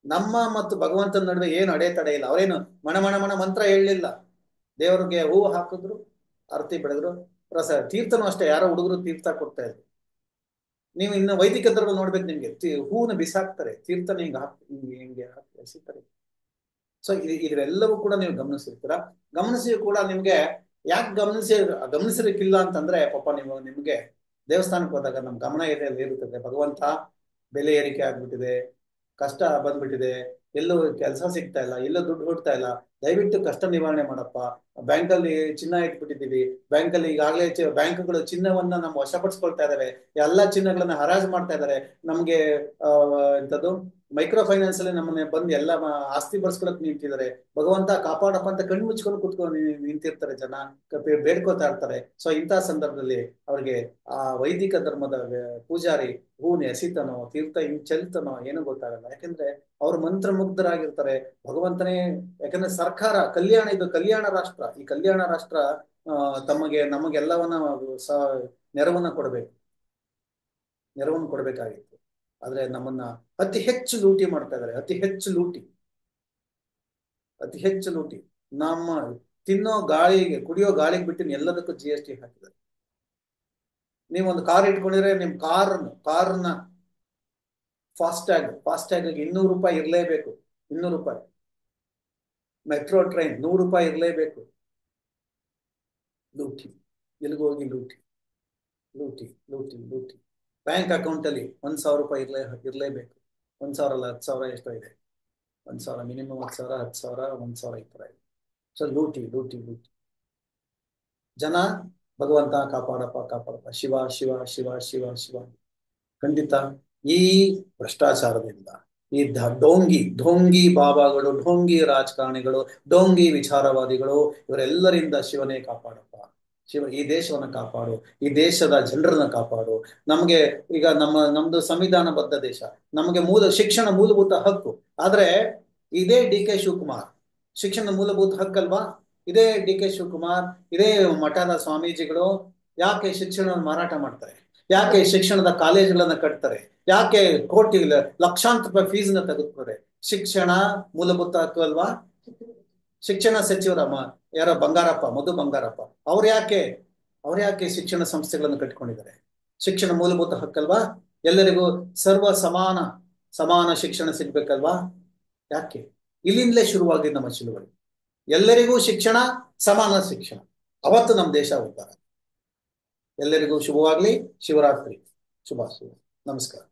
ನಮ್ಮ ಮತ್ತು ಭಗವಂತನ ನಡುವೆ ಏನು ಅಡೆತಡೆ ಇಲ್ಲ. ಅವರೇನು ಮಣ ಮಂತ್ರ ಹೇಳಲಿಲ್ಲ. ದೇವರಿಗೆ ಹೂವು ಹಾಕಿದ್ರು, ಆರತಿ ಬೆಳೆದ್ರು, ತೀರ್ಥನೂ ಅಷ್ಟೇ, ಯಾರೋ ಹುಡುಗರು ತೀರ್ಥ ಕೊಡ್ತಾ ಇದ್ರು. ನೀವು ಇನ್ನು ವೈದಿಕ ಧರ್ಮ ನೋಡ್ಬೇಕು, ನಿಮ್ಗೆ ಹೂವನ್ನ ಬಿಸಾಕ್ತಾರೆ, ತೀರ್ಥನ ಹಿಂಗೆ ಎಸಿತಾರೆ. ಸೊ ಇದೆಲ್ಲವೂ ಕೂಡ ನೀವು ಗಮನಿಸಿರ್ತೀರ. ಗಮನಿಸಿ ಕೂಡ ನಿಮ್ಗೆ ಯಾಕೆ ಗಮನಿಸಿರಕ್ಕಿಲ್ಲ ಅಂತಂದ್ರೆ, ಪಾಪ ನಿಮ್ಗೆ ದೇವಸ್ಥಾನಕ್ಕೆ ಹೋದಾಗ ನಮ್ ಗಮನ ಇರುತ್ತದೆ, ಭಗವಂತ ಬೆಲೆ ಏರಿಕೆ ಆಗ್ಬಿಟ್ಟಿದೆ, ಕಷ್ಟ ಬಂದ್ಬಿಟ್ಟಿದೆ, ಎಲ್ಲೂ ಕೆಲಸ ಸಿಗ್ತಾ ಇಲ್ಲ, ಎಲ್ಲೂ ದುಡ್ಡು ಹುಡ್ತಾ ಇಲ್ಲ, ದಯವಿಟ್ಟು ಕಷ್ಟ ನಿವಾರಣೆ ಮಾಡಪ್ಪ. ಬ್ಯಾಂಕಲ್ಲಿ ಚಿನ್ನ ಇಟ್ಬಿಟ್ಟಿದ್ದೀವಿ, ಬ್ಯಾಂಕಲ್ಲಿ ಈಗಾಗಲೇ ಬ್ಯಾಂಕ್ಗಳು ಚಿನ್ನವನ್ನ ನಮ್ಮ ವಶಪಡಿಸ್ಕೊಳ್ತಾ ಇದಾವೆ, ಎಲ್ಲ ಚಿನ್ನಗಳನ್ನ ಹರಾಜು ಮಾಡ್ತಾ ಇದಾರೆ. ನಮ್ಗೆ ಎಂತದ್ದು ಮೈಕ್ರೋ ಫೈನಾನ್ಸ್ ಅಲ್ಲಿ ನಮ್ಮನ್ನ ಬಂದು ಎಲ್ಲ ಆಸ್ತಿ ಬರ್ಸ್ಕೊಳಕ್ ನಿಂತಿದ್ದಾರೆ. ಭಗವಂತ ಕಾಪಾಡಪ್ಪ ಅಂತ ಕಣ್ಣು ಮುಚ್ಕೊಂಡು ಕುತ್ಕೊಂಡು ನಿಂತಿರ್ತಾರೆ ಜನ, ಬೇಡ್ಕೋತಾ ಇರ್ತಾರೆ. ಸೊ ಇಂತಹ ಸಂದರ್ಭದಲ್ಲಿ ಅವ್ರಿಗೆ ಆ ವೈದಿಕ ಧರ್ಮದ ಪೂಜಾರಿ ಹೂನ ಎಸಿತನೋ ತೀರ್ಥ ಚೆಲ್ತನೋ ಏನೋ ಗೊತ್ತಾಗಲ್ಲ. ಯಾಕಂದ್ರೆ ಅವ್ರು ಮಂತ್ರಮುಗ್ಧರಾಗಿರ್ತಾರೆ. ಭಗವಂತನೇ, ಯಾಕಂದ್ರೆ ಸರ್ಕಾರ ಇದು ಕಲ್ಯಾಣ ರಾಷ್ಟ್ರ. ಈ ಕಲ್ಯಾಣ ರಾಷ್ಟ್ರ ನಮಗೆಲ್ಲವನ್ನ ನೆರವನ್ನ ಕೊಡ್ಬೇಕಾಗಿತ್ತು. ಆದ್ರೆ ನಮ್ಮನ್ನ ಅತಿ ಹೆಚ್ಚು ಲೂಟಿ ಮಾಡ್ತಾ ಇದ್ದಾರೆ, ಅತಿ ಹೆಚ್ಚು ಲೂಟಿ, ಅತಿ ಹೆಚ್ಚು ಲೂಟಿ. ನಮ್ಮ ತಿನ್ನೋ ಗಾಳಿಗೆ, ಕುಡಿಯೋ ಗಾಳಿಗೆ ಬಿಟ್ಟು ಎಲ್ಲದಕ್ಕೂ GST ಹಾಕಿದ್ದಾರೆ. ನೀವೊಂದು ಕಾರ್ ಇಟ್ಕೊಂಡಿದ್ರೆ ನಿಮ್ ಕಾರ್ನ ಫಾಸ್ಟ್ಯಾಗ್ 200 ರೂಪಾಯಿ ಇರ್ಲೇಬೇಕು, 200 ರೂಪಾಯಿ. ಮೆಟ್ರೋ ಟ್ರೈನ್ 100 ರೂಪಾಯಿ ಇರ್ಲೇಬೇಕು. ಲೂಟಿ, ಎಲ್ಲಿಗೋಗಿ ಲೂಟಿ, ಲೂಟಿ, ಲೂಟಿ, ಲೂಟಿ. ಬ್ಯಾಂಕ್ ಅಕೌಂಟ್ ಅಲ್ಲಿ 1,000 ರೂಪಾಯಿ ಇರ್ಲೇಬೇಕು. 1,000 ಅಲ್ಲ, 10,000 ಎಷ್ಟೋ ಇದೆ. 1,000 ಮಿನಿಮಮ್, 10,000, 10,000, 1,000 ಈ ತರ ಇದೆ. ಸೊ ಲೂಟಿ, ಲೂಟಿ, ಲೂಟಿ. ಜನ ಭಗವಂತ ಕಾಪಾಡಪ್ಪ, ಕಾಪಾಡಪ್ಪ, ಶಿವ ಶಿವ ಶಿವ ಶಿವ ಶಿವ. ಖಂಡಿತ ಈ ಭ್ರಷ್ಟಾಚಾರದಿಂದ, ಈ ಢೋಂಗಿ ಬಾಬಾಗಳು, ಢೋಂಗಿ ರಾಜಕಾರಣಿಗಳು, ಢೋಂಗಿ ವಿಚಾರವಾದಿಗಳು, ಇವರೆಲ್ಲರಿಂದ ಶಿವನೇ ಕಾಪಾಡಪ್ಪ. ಶಿವ ಈ ದೇಶವನ್ನ ಕಾಪಾಡು, ಈ ದೇಶದ ಜನರನ್ನ ಕಾಪಾಡು. ನಮ್ಗೆ ಈಗ ನಮ್ದು ಸಂವಿಧಾನಬದ್ಧ ದೇಶ, ನಮಗೆ ಶಿಕ್ಷಣ ಮೂಲಭೂತ ಹಕ್ಕು. ಆದ್ರೆ ಇದೇ DK ಶಿವಕುಮಾರ್ ಶಿಕ್ಷಣ ಮೂಲಭೂತ ಹಕ್ಕಲ್ವಾ? ಇದೇ DK ಶಿವಕುಮಾರ್, ಇದೇ ಮಠದ ಸ್ವಾಮೀಜಿಗಳು ಯಾಕೆ ಶಿಕ್ಷಣವನ್ನು ಮಾರಾಟ ಮಾಡ್ತಾರೆ? ಯಾಕೆ ಶಿಕ್ಷಣದ ಕಾಲೇಜುಗಳನ್ನ ಕಟ್ತಾರೆ? ಯಾಕೆ ಕೋಟಿ ಲಕ್ಷಾಂತರ ರೂಪಾಯಿ ಫೀಸ್ನ ತೆಗೆದುಕೊಡ್ತಾರೆ? ಶಿಕ್ಷಣ ಮೂಲಭೂತ ಹಕ್ಕು ಅಲ್ವಾ? ಶಿಕ್ಷಣ ಸಚಿವರಮ್ಮ ಯಾರೋ ಮಧು ಬಂಗಾರಪ್ಪ, ಅವ್ರು ಯಾಕೆ ಶಿಕ್ಷಣ ಸಂಸ್ಥೆಗಳನ್ನು ಕಟ್ಟಿಕೊಂಡಿದ್ದಾರೆ? ಶಿಕ್ಷಣ ಮೂಲಭೂತ ಹಕ್ಕಲ್ವಾ? ಎಲ್ಲರಿಗೂ ಸಮಾನ ಶಿಕ್ಷಣ ಸಿಗ್ಬೇಕಲ್ವಾ? ಯಾಕೆ? ಇಲ್ಲಿಂದಲೇ ಶುರುವಾಗಿ ನಮ್ಮ ಚಳುವಳಿ. ಎಲ್ಲರಿಗೂ ಶಿಕ್ಷಣ, ಸಮಾನ ಶಿಕ್ಷಣ, ಅವತ್ತು ನಮ್ಮ ದೇಶ ಉದ್ಧಾರ. ಎಲ್ಲರಿಗೂ ಶುಭವಾಗ್ಲಿ. ಶಿವರಾತ್ರಿ ಶುಭಾಶಯ. ನಮಸ್ಕಾರ.